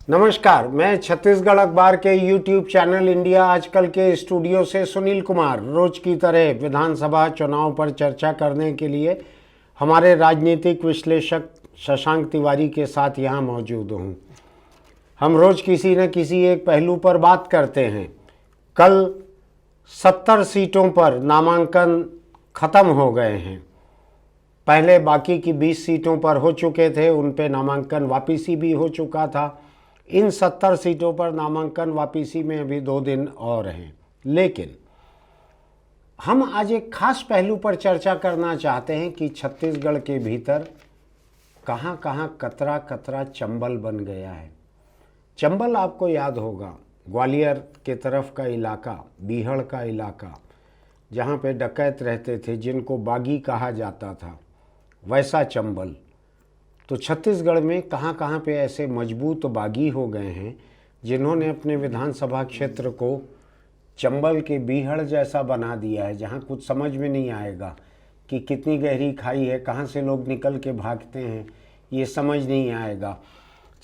नमस्कार, मैं छत्तीसगढ़ अखबार के YouTube चैनल इंडिया आजकल के स्टूडियो से सुनील कुमार रोज की तरह विधानसभा चुनाव पर चर्चा करने के लिए हमारे राजनीतिक विश्लेषक शशांक तिवारी के साथ यहाँ मौजूद हूँ। हम रोज किसी न किसी एक पहलू पर बात करते हैं। कल 70 सीटों पर नामांकन खत्म हो गए हैं। पहले बाकी की 20 सीटों पर हो चुके थे, उन पे नामांकन वापसी भी हो चुका था। इन 70 सीटों पर नामांकन वापसी में अभी 2 दिन और हैं। लेकिन हम आज एक खास पहलू पर चर्चा करना चाहते हैं कि छत्तीसगढ़ के भीतर कहाँ कहाँ कतरा कतरा चंबल बन गया है। चंबल आपको याद होगा, ग्वालियर के तरफ का इलाका, बीहड़ का इलाका, जहाँ पे डकैत रहते थे, जिनको बागी कहा जाता था, वैसा चंबल। तो छत्तीसगढ़ में कहाँ कहाँ पे ऐसे मजबूत बागी हो गए हैं जिन्होंने अपने विधानसभा क्षेत्र को चंबल के बीहड़ जैसा बना दिया है, जहाँ कुछ समझ में नहीं आएगा कि कितनी गहरी खाई है, कहाँ से लोग निकल के भागते हैं, ये समझ नहीं आएगा।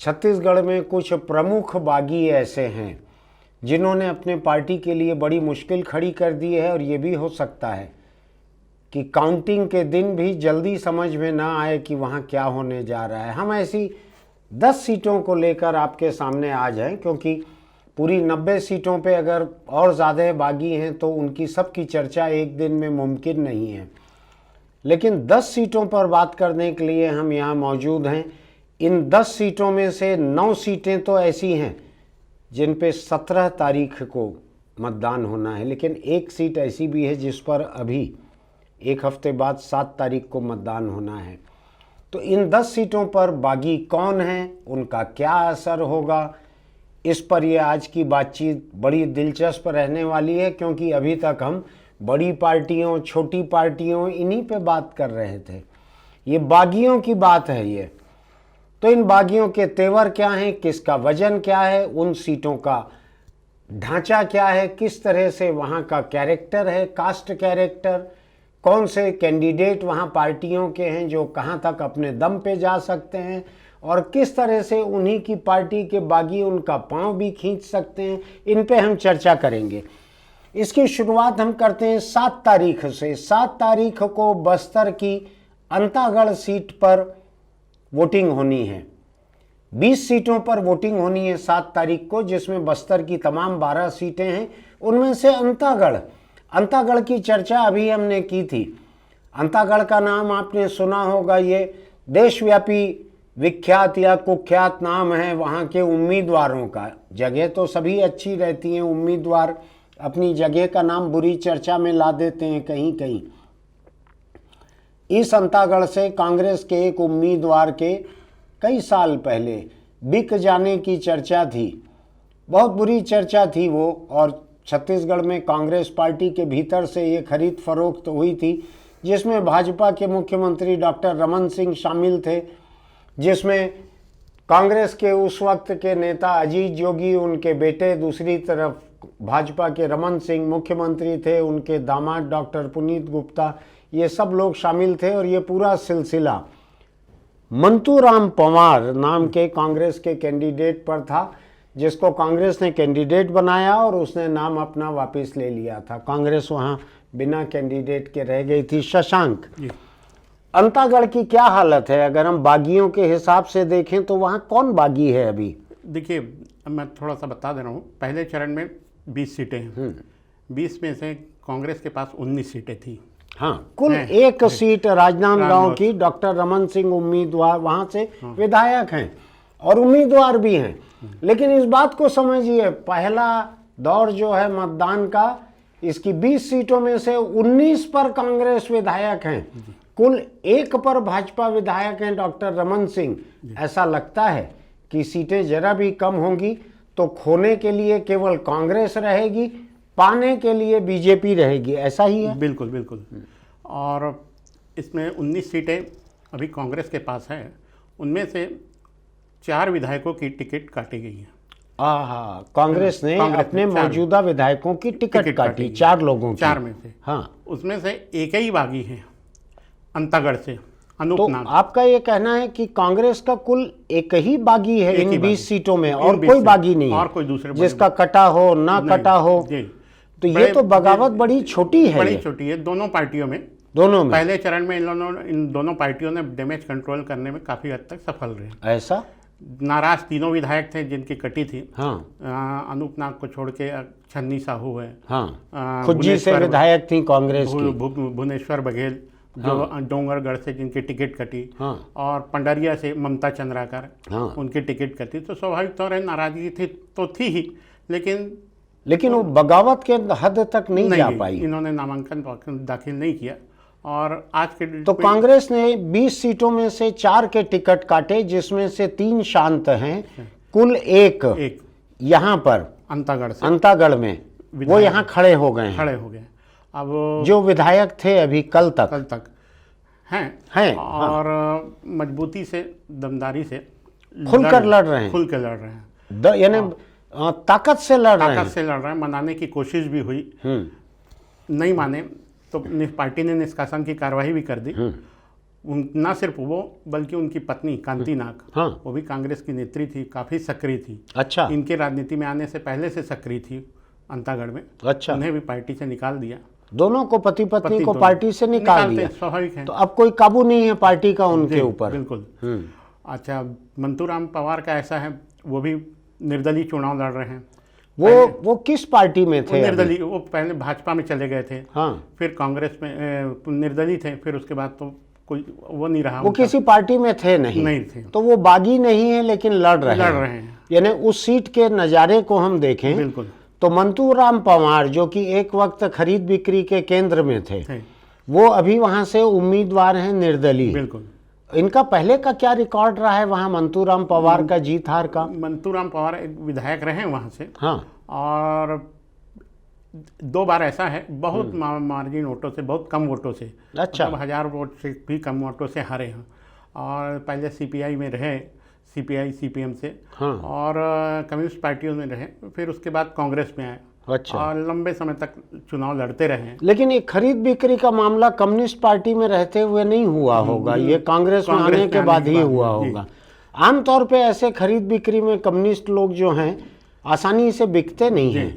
छत्तीसगढ़ में कुछ प्रमुख बागी ऐसे हैं जिन्होंने अपने पार्टी के लिए बड़ी मुश्किल खड़ी कर दी है, और ये भी हो सकता है कि काउंटिंग के दिन भी जल्दी समझ में ना आए कि वहाँ क्या होने जा रहा है। हम ऐसी 10 सीटों को लेकर आपके सामने आ जाएं, क्योंकि पूरी 90 सीटों पे अगर और ज़्यादा बागी हैं तो उनकी सबकी चर्चा एक दिन में मुमकिन नहीं है। लेकिन 10 सीटों पर बात करने के लिए हम यहाँ मौजूद हैं। इन 10 सीटों में से 9 सीटें तो ऐसी हैं जिन पे 17 तारीख को मतदान होना है, लेकिन एक सीट ऐसी भी है जिस पर अभी एक हफ्ते बाद 7 तारीख को मतदान होना है। तो इन 10 सीटों पर बागी कौन हैं, उनका क्या असर होगा, इस पर ये आज की बातचीत बड़ी दिलचस्प रहने वाली है, क्योंकि अभी तक हम बड़ी पार्टियों, छोटी पार्टियों, इन्हीं पे बात कर रहे थे। ये बागियों की बात है ये। तो इन बागियों के तेवर क्या हैं, किसका वजन क्या है, उन सीटों का ढांचा क्या है, किस तरह से वहाँ का कैरेक्टर है, कास्ट कैरेक्टर, कौन से कैंडिडेट वहाँ पार्टियों के हैं जो कहाँ तक अपने दम पे जा सकते हैं, और किस तरह से उन्हीं की पार्टी के बागी उनका पांव भी खींच सकते हैं, इन पे हम चर्चा करेंगे। इसकी शुरुआत हम करते हैं 7 तारीख से। 7 तारीख को बस्तर की अंतागढ़ सीट पर वोटिंग होनी है। 20 सीटों पर वोटिंग होनी है 7 तारीख को, जिसमें बस्तर की तमाम 12 सीटें हैं, उनमें से अंतागढ़ की चर्चा अभी हमने की थी। अंतागढ़ का नाम आपने सुना होगा, ये देशव्यापी विख्यात या कुख्यात नाम है वहाँ के उम्मीदवारों का। जगह तो सभी अच्छी रहती हैं, उम्मीदवार अपनी जगह का नाम बुरी चर्चा में ला देते हैं कहीं कहीं। इस अंतागढ़ से कांग्रेस के एक उम्मीदवार के कई साल पहले बिक जाने की चर्चा थी, बहुत बुरी चर्चा थी वो, और छत्तीसगढ़ में कांग्रेस पार्टी के भीतर से ये खरीद फरोख्त हुई थी, जिसमें भाजपा के मुख्यमंत्री डॉक्टर रमन सिंह शामिल थे, जिसमें कांग्रेस के उस वक्त के नेता अजीत जोगी, उनके बेटे, दूसरी तरफ भाजपा के रमन सिंह मुख्यमंत्री थे, उनके दामाद डॉक्टर पुनीत गुप्ता, ये सब लोग शामिल थे। और ये पूरा सिलसिला मंतूराम पवार नाम के कांग्रेस के कैंडिडेट पर था, जिसको कांग्रेस ने कैंडिडेट बनाया और उसने नाम अपना वापस ले लिया था। कांग्रेस वहाँ बिना कैंडिडेट के रह गई थी। शशांक, अंतागढ़ की क्या हालत है? अगर हम बागियों के हिसाब से देखें तो वहाँ कौन बागी है अभी? देखिए, मैं थोड़ा सा बता दे रहा हूँ। पहले चरण में 20 सीटें हैं। 20 में से कांग्रेस के पास 19 सीटें थी। हाँ, कुल एक सीट राजनांदगांव की डॉक्टर रमन सिंह उम्मीदवार वहाँ से विधायक हैं और उम्मीदवार भी हैं। लेकिन इस बात को समझिए, पहला दौर जो है मतदान का, इसकी 20 सीटों में से 19 पर कांग्रेस विधायक हैं, कुल 1 पर भाजपा विधायक हैं डॉक्टर रमन सिंह। ऐसा लगता है कि सीटें जरा भी कम होंगी तो खोने के लिए केवल कांग्रेस रहेगी, पाने के लिए बीजेपी रहेगी। ऐसा ही है? बिल्कुल बिल्कुल। और इसमें 19 सीटें अभी कांग्रेस के पास हैं। उनमें से 4 विधायकों की टिकट काटी गई है। कांग्रेस ने अपने मौजूदा विधायकों की टिकट काटी, 4 लोगों की। 4 में से। हाँ, उसमें से एक ही बागी है अंतागढ़ से, तो अनूपनाग। आपका ये कहना है कि कांग्रेस का कुल एक ही बागी है एक ही इन बागी। 20 सीटों में, इन और 20 कोई से। बागी नहीं और है कोई दूसरे जिसका कटा हो ना नहीं, कटा हो। जी। तो ये तो बगावत बड़ी छोटी है, बड़ी ये छोटी है दोनों पार्टियों में। दोनों में। पहले चरण में इन दोनों पार्टियों ने डैमेज कंट्रोल करने में काफ़ी हद तक सफल रहे। ऐसा? नाराज तीनों विधायक थे जिनकी कटी थी। हाँ अनूपनाग को छोड़ के छन्नी साहू है, हाँ, खुज्जी से विधायक थी कांग्रेस की, भुवनेश्वर बघेल जो डोंगरगढ़ से जिनकी टिकट कटी, हाँ और पंडरिया से ममता चंद्राकर, हाँ। उनकी टिकट कटी। तो स्वाभाविक तौर पर नाराजगी थी तो थी ही, लेकिन वो बगावत के हद तक नहीं जा पाई। इन्होंने नामांकन दाखिल नहीं किया। और आज के तो कांग्रेस ने 20 सीटों में से 4 के टिकट काटे, जिसमें से 3 शांत हैं, कुल एक यहाँ पर अंतागढ़ में वो यहाँ खड़े हो गए हैं। अब जो विधायक थे अभी कल तक हैं और मजबूती से, दमदारी से खुलकर लड़ रहे हैं, यानी ताकत से लड़ रहे हैं। मनाने की कोशिश भी हुई, नहीं माने तो पार्टी ने निष्कासन की कार्रवाई भी कर दी। ना सिर्फ वो बल्कि उनकी पत्नी कांति नाग, वो भी कांग्रेस की नेत्री थी, काफ़ी सक्रिय थी। अच्छा। इनके राजनीति में आने से पहले से सक्रिय थी अंतागढ़ में। अच्छा। उन्हें भी पार्टी से निकाल दिया। दोनों को, पति पत्नी को पार्टी से निकाल दिया। स्वाभाविक है। तो अब कोई काबू नहीं है पार्टी का उनके ऊपर। बिल्कुल। अच्छा, मंतूराम पवार का ऐसा है, वो भी निर्दलीय चुनाव लड़ रहे हैं। वो किस पार्टी में थे? निर्दलीय। वो पहले भाजपा में चले गए थे, हाँ। फिर कांग्रेस में निर्दलीय थे, फिर उसके बाद तो कोई वो नहीं रहा। वो किसी पार्टी में थे नहीं थे। तो वो बागी नहीं है, लेकिन लड़ रहे हैं। यानी उस सीट के नज़ारे को हम देखें, बिल्कुल, तो मंतूराम पवार जो कि एक वक्त खरीद बिक्री के केंद्र में थे, वो अभी वहां से उम्मीदवार हैं निर्दलीय। बिल्कुल। इनका पहले का क्या रिकॉर्ड रहा है वहाँ मंतूराम पवार का, जीत हार का? मंतूराम पवार एक विधायक रहे हैं वहाँ से। हाँ। और 2 बार ऐसा है, बहुत मार्जिन वोटों से, बहुत कम वोटों से, अच्छा, मतलब 1000 वोट से भी कम वोटों से हारे हैं। और पहले सीपीआई में रहे, सीपीआई सीपीएम से, हाँ। और कम्युनिस्ट पार्टियों में रहे, फिर उसके बाद कांग्रेस में आए। अच्छा। और लंबे समय तक चुनाव लड़ते रहे हैं। लेकिन ये खरीद बिक्री का मामला कम्युनिस्ट पार्टी में रहते हुए नहीं हुआ होगा, ये कांग्रेस में आने के बाद ही हुआ होगा। आमतौर पे ऐसे खरीद बिक्री में कम्युनिस्ट लोग जो हैं आसानी से बिकते नहीं हैं,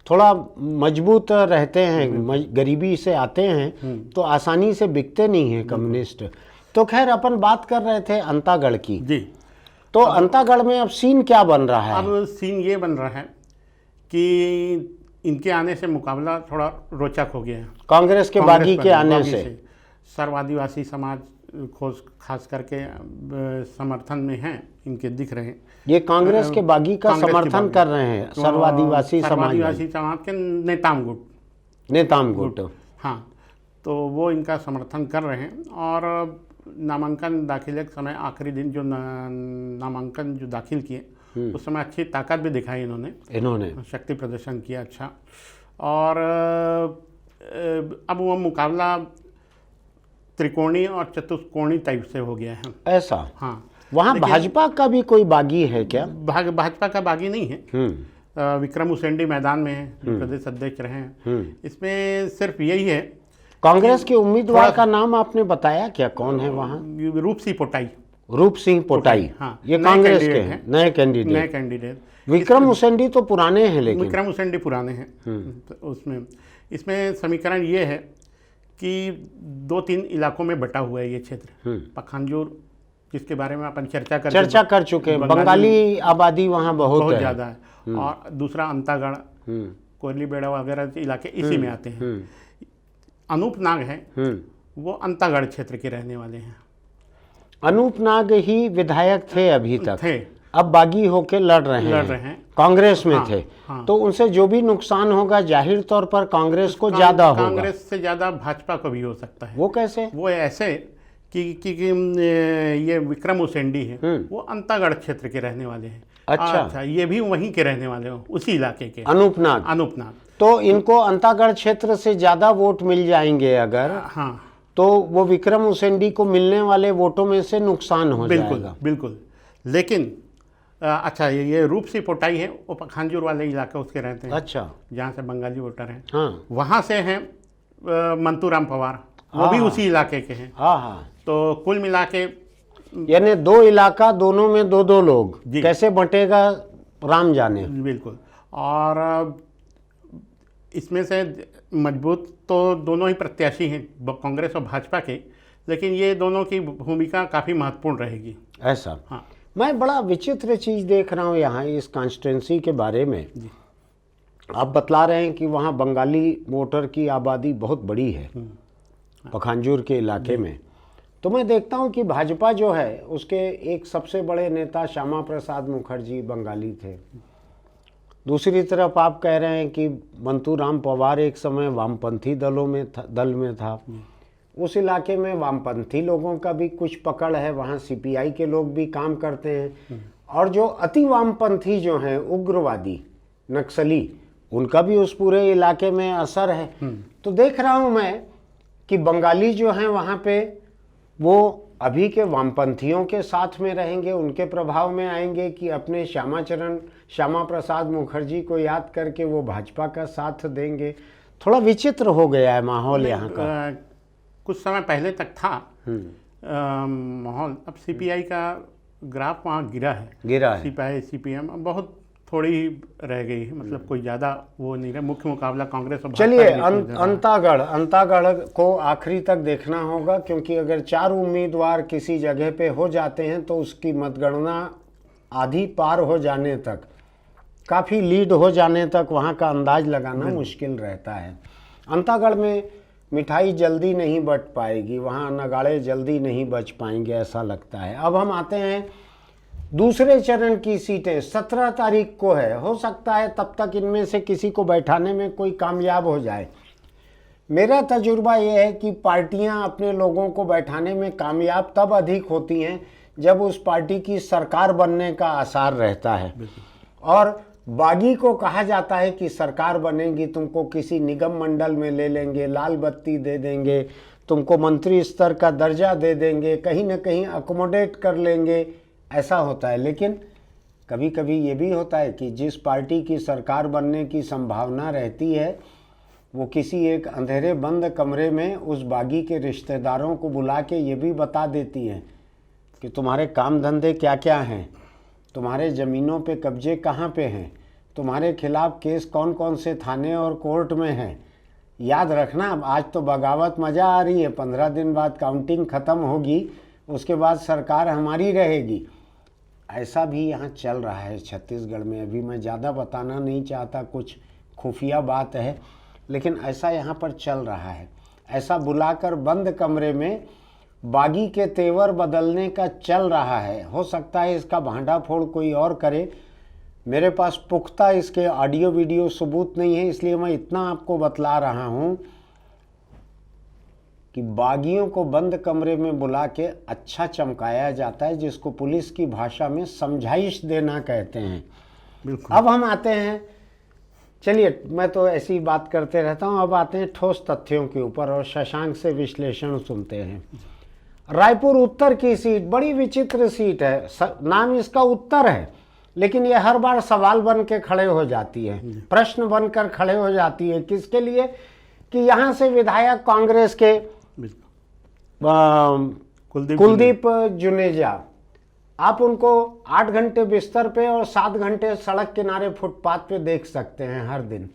थोड़ा मजबूत रहते हैं, गरीबी से आते हैं, तो आसानी से बिकते नहीं हैं कम्युनिस्ट। तो खैर, अपन बात कर रहे थे अंतागढ़ की। जी। तो अंतागढ़ में अब सीन क्या बन रहा है? अब सीन ये बन रहा है कि इनके आने से मुकाबला थोड़ा रोचक हो गया है। कांग्रेस के बागी के आने से सर्व आदिवासी समाज खास करके समर्थन में हैं, इनके दिख रहे हैं। ये कांग्रेस के बागी का समर्थन कर रहे हैं, सर्व आदिवासी समाज के नेताम गुट। हाँ, तो वो इनका समर्थन कर रहे हैं। और नामांकन दाखिले के समय, आखिरी दिन जो नामांकन जो दाखिल किए, उस समय अच्छी ताकत भी दिखाई इन्होंने शक्ति प्रदर्शन किया अच्छा। और अब वो मुकाबला त्रिकोणीय और चतुष्कोणीय टाइप से हो गया है। ऐसा? हाँ। वहाँ भाजपा का भी कोई बागी है क्या? भाजपा का बागी नहीं है। विक्रम उसेंडी मैदान में है, प्रदेश अध्यक्ष रहे हैं। इसमें सिर्फ यही है, कांग्रेस के उम्मीदवार का नाम आपने बताया क्या, कौन है वहाँ? रूप सिंह पोटाई। हाँ, ये कांग्रेस के हैं, नए कैंडिडेट। विक्रम उसेंडी तो पुराने हैं, लेकिन विक्रम उसेंडी पुराने हैं। उसमें इसमें समीकरण ये है कि 2-3 इलाकों में बटा हुआ है ये क्षेत्र। पखांजूर, जिसके बारे में अपन चर्चा कर चुके हैं, बंगाली आबादी वहाँ बहुत ज़्यादा है। और दूसरा अंतागढ़, कोयली बेड़ा वगैरह इलाके इसी में आते हैं। अनूपनाग है, वो अंतागढ़ क्षेत्र के रहने वाले हैं। अनूपनाग ही विधायक थे अभी तक, अब बागी होके लड़ रहे हैं, कांग्रेस में थे। तो उनसे जो भी नुकसान होगा जाहिर तौर पर कांग्रेस को ज्यादा होगा। कांग्रेस से ज्यादा भाजपा को भी हो सकता है। वो कैसे? वो ऐसे कि ये विक्रम उसेंडी है, वो अंतागढ़ क्षेत्र के रहने वाले हैं। अच्छा, ये भी वहीं के रहने वाले हो, उसी इलाके के। अनूपनाग। तो इनको अंतागढ़ क्षेत्र से ज्यादा वोट मिल जाएंगे अगर, हाँ, तो वो विक्रम उसेंडी को मिलने वाले वोटों में से नुकसान हो जाएगा। बिल्कुल। लेकिन अच्छा, ये रूप सिंह पोटाई है, वो पखांजूर वाले इलाके उसके रहते हैं। अच्छा, जहाँ से बंगाली वोटर हैं। हाँ। वहाँ से हैं मंतूराम पवार। वो भी उसी इलाके के हैं। हाँ हाँ। तो कुल मिला के यानी 2 इलाका, दोनों में 2-2 लोग, जी। कैसे बंटेगा राम जाने। बिल्कुल। और इसमें से मजबूत तो दोनों ही प्रत्याशी हैं, कांग्रेस और भाजपा के, लेकिन ये दोनों की भूमिका काफ़ी महत्वपूर्ण रहेगी। ऐसा। हाँ। मैं बड़ा विचित्र चीज़ देख रहा हूँ यहाँ इस कॉन्स्टिट्यूंसी के बारे में। आप बतला रहे हैं कि वहाँ बंगाली वोटर की आबादी बहुत बड़ी है पखानजूर के इलाके में। तो मैं देखता हूँ कि भाजपा जो है उसके एक सबसे बड़े नेता श्यामा प्रसाद मुखर्जी बंगाली थे। दूसरी तरफ आप कह रहे हैं कि मंतूराम पवार एक समय वामपंथी दल में था। उस इलाके में वामपंथी लोगों का भी कुछ पकड़ है, वहाँ सीपीआई के लोग भी काम करते हैं, और जो अति वामपंथी जो हैं उग्रवादी नक्सली, उनका भी उस पूरे इलाके में असर है। तो देख रहा हूँ मैं कि बंगाली जो हैं वहाँ पे वो अभी के वामपंथियों के साथ में रहेंगे, उनके प्रभाव में आएंगे, कि अपने श्यामा प्रसाद मुखर्जी को याद करके वो भाजपा का साथ देंगे। थोड़ा विचित्र हो गया है माहौल यहाँ का। कुछ समय पहले तक था माहौल, अब सीपीआई का ग्राफ वहाँ गिरा है। सीपीआई सीपीएम बहुत थोड़ी रह गई है, मतलब कोई ज़्यादा वो नहीं रहा। मुख्य मुकाबला कांग्रेस और चलिए अंतागढ़ को आखिरी तक देखना होगा, क्योंकि अगर 4 उम्मीदवार किसी जगह पे हो जाते हैं तो उसकी मतगणना आधी पार हो जाने तक, काफ़ी लीड हो जाने तक वहाँ का अंदाज लगाना मुश्किल रहता है। अंतागढ़ में मिठाई जल्दी नहीं बट पाएगी, वहाँ नगाड़े जल्दी नहीं बच पाएंगे, ऐसा लगता है। अब हम आते हैं दूसरे चरण की सीटें। 17 तारीख को है, हो सकता है तब तक इनमें से किसी को बैठाने में कोई कामयाब हो जाए। मेरा तजुर्बा ये है कि पार्टियां अपने लोगों को बैठाने में कामयाब तब अधिक होती हैं जब उस पार्टी की सरकार बनने का आसार रहता है। और बागी को कहा जाता है कि सरकार बनेगी, तुमको किसी निगम मंडल में ले लेंगे, लाल बत्ती दे देंगे, तुमको मंत्री स्तर का दर्जा दे देंगे, कहीं ना कहीं अकोमोडेट कर लेंगे, ऐसा होता है। लेकिन कभी कभी ये भी होता है कि जिस पार्टी की सरकार बनने की संभावना रहती है वो किसी एक अंधेरे बंद कमरे में उस बागी के रिश्तेदारों को बुला के ये भी बता देती है कि तुम्हारे काम धंधे क्या क्या हैं, तुम्हारे ज़मीनों पे कब्जे कहाँ पे हैं, तुम्हारे खिलाफ केस कौन कौन से थाने और कोर्ट में हैं। याद रखना, आज तो बगावत मज़ा आ रही है, 15 दिन बाद काउंटिंग ख़त्म होगी, उसके बाद सरकार हमारी रहेगी। ऐसा भी यहाँ चल रहा है छत्तीसगढ़ में। अभी मैं ज़्यादा बताना नहीं चाहता, कुछ खुफिया बात है, लेकिन ऐसा यहाँ पर चल रहा है। ऐसा बुलाकर बंद कमरे में बागी के तेवर बदलने का चल रहा है। हो सकता है इसका भांडाफोड़ कोई और करे। मेरे पास पुख्ता इसके ऑडियो वीडियो सबूत नहीं है, इसलिए मैं इतना आपको बतला रहा हूँ कि बागियों को बंद कमरे में बुला के अच्छा चमकाया जाता है, जिसको पुलिस की भाषा में समझाइश देना कहते हैं। बिल्कुल। अब हम आते हैं, चलिए मैं तो ऐसी बात करते रहता हूँ, अब आते हैं ठोस तथ्यों के ऊपर और शशांक से विश्लेषण सुनते हैं। रायपुर उत्तर की सीट बड़ी विचित्र सीट है। नाम इसका उत्तर है, लेकिन ये हर बार सवाल बन के खड़े हो जाती है, प्रश्न बनकर खड़े हो जाती है। किसके लिए? कि यहाँ से विधायक कांग्रेस के कुलदीप जुनेजा, आप उनको 8 घंटे बिस्तर पे और 7 घंटे सड़क किनारे फुटपाथ पे देख सकते हैं हर दिन।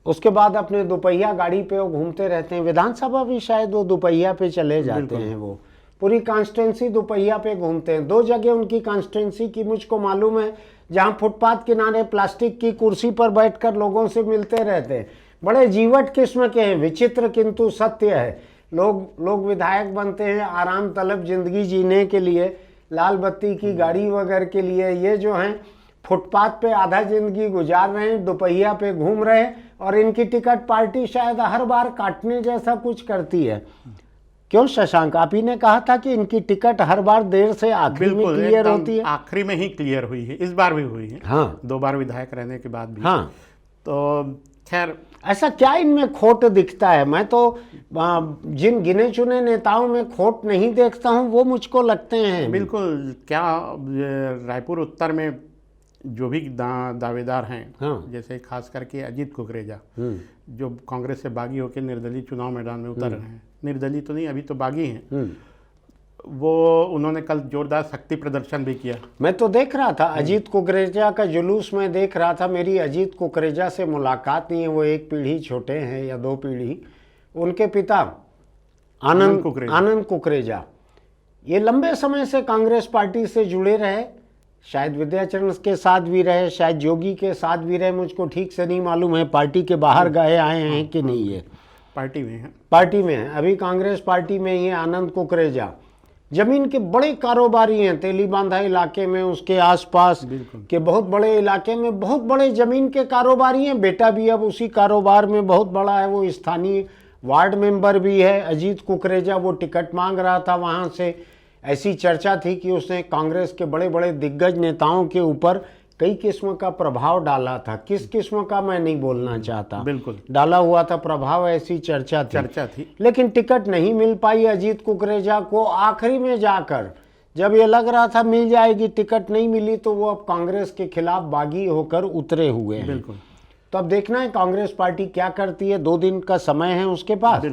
उसके बाद अपने दोपहिया गाड़ी पे वो घूमते रहते हैं। विधानसभा भी शायद वो दोपहिया पे चले जाते हैं। वो पूरी कॉन्स्टिट्यूंसी दोपहिया पे घूमते हैं। 2 जगह उनकी कॉन्स्टिट्यूंसी की मुझको मालूम है जहाँ फुटपाथ किनारे प्लास्टिक की कुर्सी पर बैठकर लोगों से मिलते रहते हैं। बड़े जीवट किस्म के हैं, विचित्र किंतु सत्य है। लोग विधायक बनते हैं आराम तलब जिंदगी जीने के लिए, लाल बत्ती की गाड़ी वगैरह के लिए। ये जो हैं फुटपाथ पे आधा जिंदगी गुजार रहे हैं, दोपहिया पे घूम रहे हैं, और इनकी टिकट पार्टी शायद हर बार काटने जैसा कुछ करती है। क्यों शशांक, आप ही ने कहा था कि इनकी टिकट हर बार देर से आखिरी में क्लियर होती है। आखिरी में ही क्लियर हुई है, इस बार भी हुई है। हाँ, 2 बार विधायक रहने के बाद भी। हाँ, तो खैर ऐसा क्या इनमें खोट दिखता है? मैं तो जिन गिने चुने नेताओं में खोट नहीं देखता हूं, वो मुझको लगते हैं। बिल्कुल। क्या रायपुर उत्तर में जो भी दावेदार हैं, हाँ। जैसे खास करके अजीत कुकरेजा, जो कांग्रेस से बागी होकर निर्दलीय चुनाव मैदान में उतर रहे हैं, निर्दलीय तो नहीं, अभी तो बागी हैं, वो उन्होंने कल जोरदार शक्ति प्रदर्शन भी किया। मैं तो देख रहा था अजीत कुकरेजा का जुलूस में देख रहा था। मेरी अजीत कुकरेजा से मुलाकात नहीं है, वो एक पीढ़ी छोटे हैं या 2 पीढ़ी। उनके पिता आनंद कुकरेजा ये लंबे समय से कांग्रेस पार्टी से जुड़े रहे, शायद विद्याचरण के साथ भी रहे, शायद जोगी के साथ भी रहे, मुझको ठीक से नहीं मालूम है। पार्टी के बाहर गए आए हैं कि नहीं, ये पार्टी में है, पार्टी में है, अभी कांग्रेस पार्टी में ही है। आनंद कुकरेजा जमीन के बड़े कारोबारी हैं, तेलीबांधा इलाके में, उसके आसपास के बहुत बड़े इलाके में बहुत बड़े जमीन के कारोबारी हैं। बेटा भी अब उसी कारोबार में बहुत बड़ा है, वो स्थानीय वार्ड मेंबर भी है अजीत कुकरेजा। वो टिकट मांग रहा था वहाँ से, ऐसी चर्चा थी कि उसने कांग्रेस के बड़े बड़े दिग्गज नेताओं के ऊपर कई किस्म का प्रभाव डाला था। किस किस्म का मैं नहीं बोलना चाहता, बिल्कुल डाला हुआ था प्रभाव, ऐसी चर्चा थी। लेकिन टिकट नहीं मिल पाई अजीत कुकरेजा को। आखिरी में जाकर जब ये लग रहा था मिल जाएगी, टिकट नहीं मिली, तो वो अब कांग्रेस के खिलाफ बागी होकर उतरे हुए हैं। बिल्कुल। तो अब देखना है कांग्रेस पार्टी क्या करती है। 2 दिन का समय है उसके पास।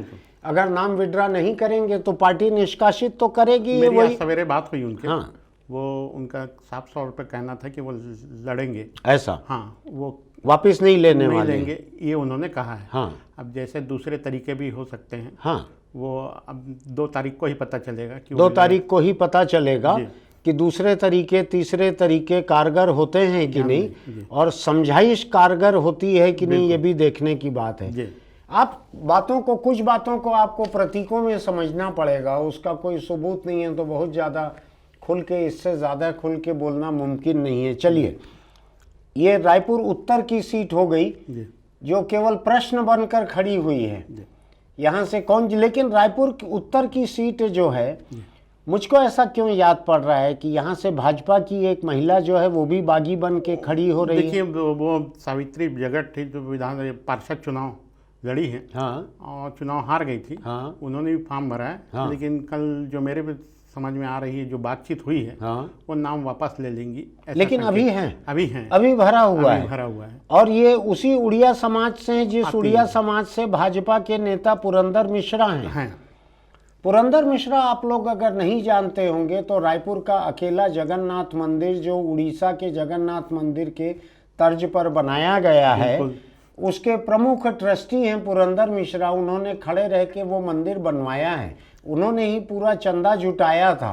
अगर नाम विड्रा नहीं करेंगे तो पार्टी निष्कासित तो करेगी। वही सवेरे बात हुई उनके, हाँ, वो उनका साफ तौर पर कहना था कि वो लड़ेंगे, ऐसा। हाँ, वो वापिस नहीं लेने वाले, लेंगे, ये उन्होंने कहा है। हाँ। अब जैसे दूसरे तरीके भी हो सकते हैं, हाँ, वो अब 2 तारीख को ही पता चलेगा कि 2 तारीख को ही पता चलेगा कि दूसरे तरीके तीसरे तरीके कारगर होते हैं कि नहीं, और समझाइश कारगर होती है कि नहीं, ये भी देखने की बात है। आप बातों को, कुछ बातों को आपको प्रतीकों में समझना पड़ेगा, उसका कोई सबूत नहीं है तो बहुत ज़्यादा खुल के, इससे ज़्यादा खुल के बोलना मुमकिन नहीं है। चलिए, ये रायपुर उत्तर की सीट हो गई जो केवल प्रश्न बनकर खड़ी हुई है। यहाँ से कौन, लेकिन रायपुर उत्तर की सीट जो है, मुझको ऐसा क्यों याद पड़ रहा है कि यहाँ से भाजपा की एक महिला जो है वो भी बागी बन के खड़ी हो रही है। देखिए, वो सावित्री जगत थी जो विधान पार्षद चुनाव लड़ी है, हाँ, और चुनाव हार गई थी। हाँ, उन्होंने भी फॉर्म भरा है, हाँ, लेकिन कल जो मेरे समझ में आ रही है, जो बातचीत हुई है, हाँ, वो नाम वापस ले लेंगी। लेकिन अभी है, अभी भरा हुआ है। और ये उसी उड़िया समाज से, जिस उड़िया समाज से भाजपा के नेता पुरंदर मिश्रा हैं। पुरंदर मिश्रा आप लोग अगर नहीं जानते होंगे तो रायपुर का अकेला जगन्नाथ मंदिर जो उड़ीसा के जगन्नाथ मंदिर के तर्ज पर बनाया गया है, उसके प्रमुख ट्रस्टी हैं पुरंदर मिश्रा। उन्होंने खड़े रह के वो मंदिर बनवाया है, उन्होंने ही पूरा चंदा जुटाया था,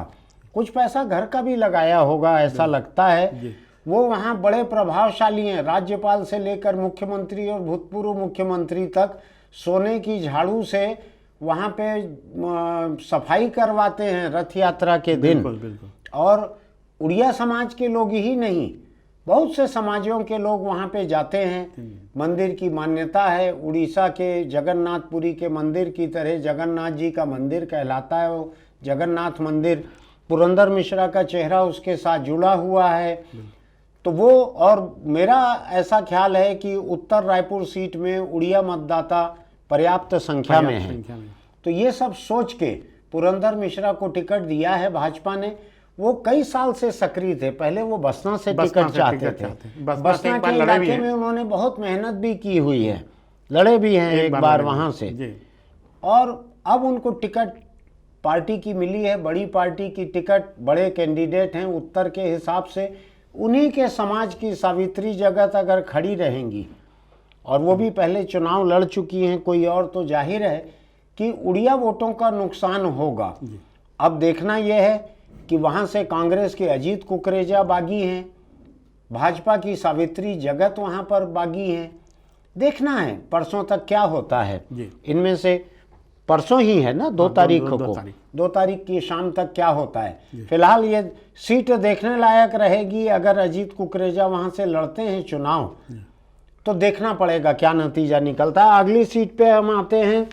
कुछ पैसा घर का भी लगाया होगा ऐसा लगता है। वो वहाँ बड़े प्रभावशाली हैं, राज्यपाल से लेकर मुख्यमंत्री और भूतपूर्व मुख्यमंत्री तक सोने की झाड़ू से वहाँ पे सफाई करवाते हैं रथ यात्रा के दिन। और उड़िया समाज के लोग ही नहीं, बहुत से समाजों के लोग वहाँ पे जाते हैं। मंदिर की मान्यता है, उड़ीसा के जगन्नाथपुरी के मंदिर की तरह जगन्नाथ जी का मंदिर कहलाता है वो जगन्नाथ मंदिर। पुरंदर मिश्रा का चेहरा उसके साथ जुड़ा हुआ है। तो वो, और मेरा ऐसा ख्याल है कि उत्तर रायपुर सीट में उड़िया मतदाता पर्याप्त संख्या में है। तो ये सब सोच के पुरंदर मिश्रा को टिकट दिया है भाजपा ने। वो कई साल से सक्रिय थे, पहले वो बसना से टिकट चाहते थे। बसना के इलाके में उन्होंने बहुत मेहनत भी की हुई है, लड़े भी हैं एक बार वहाँ से, और अब उनको टिकट पार्टी की मिली है, बड़ी पार्टी की टिकट, बड़े कैंडिडेट हैं उत्तर के हिसाब से। उन्हीं के समाज की सावित्री जगत अगर खड़ी रहेंगी, और वो भी पहले चुनाव लड़ चुकी हैं कोई और, तो जाहिर है कि उड़िया वोटों का नुकसान होगा। अब देखना यह है कि वहाँ से कांग्रेस के अजीत कुकरेजा बागी हैं, भाजपा की सावित्री जगत वहाँ पर बागी हैं। देखना है परसों तक क्या होता है। इनमें से परसों ही है ना, 2 तारीख को, 2 तारीख की शाम तक क्या होता है। फिलहाल ये सीट देखने लायक रहेगी। अगर अजीत कुकरेजा वहाँ से लड़ते हैं चुनाव तो देखना पड़ेगा क्या नतीजा निकलता है। अगली सीट पे हम आते हैं,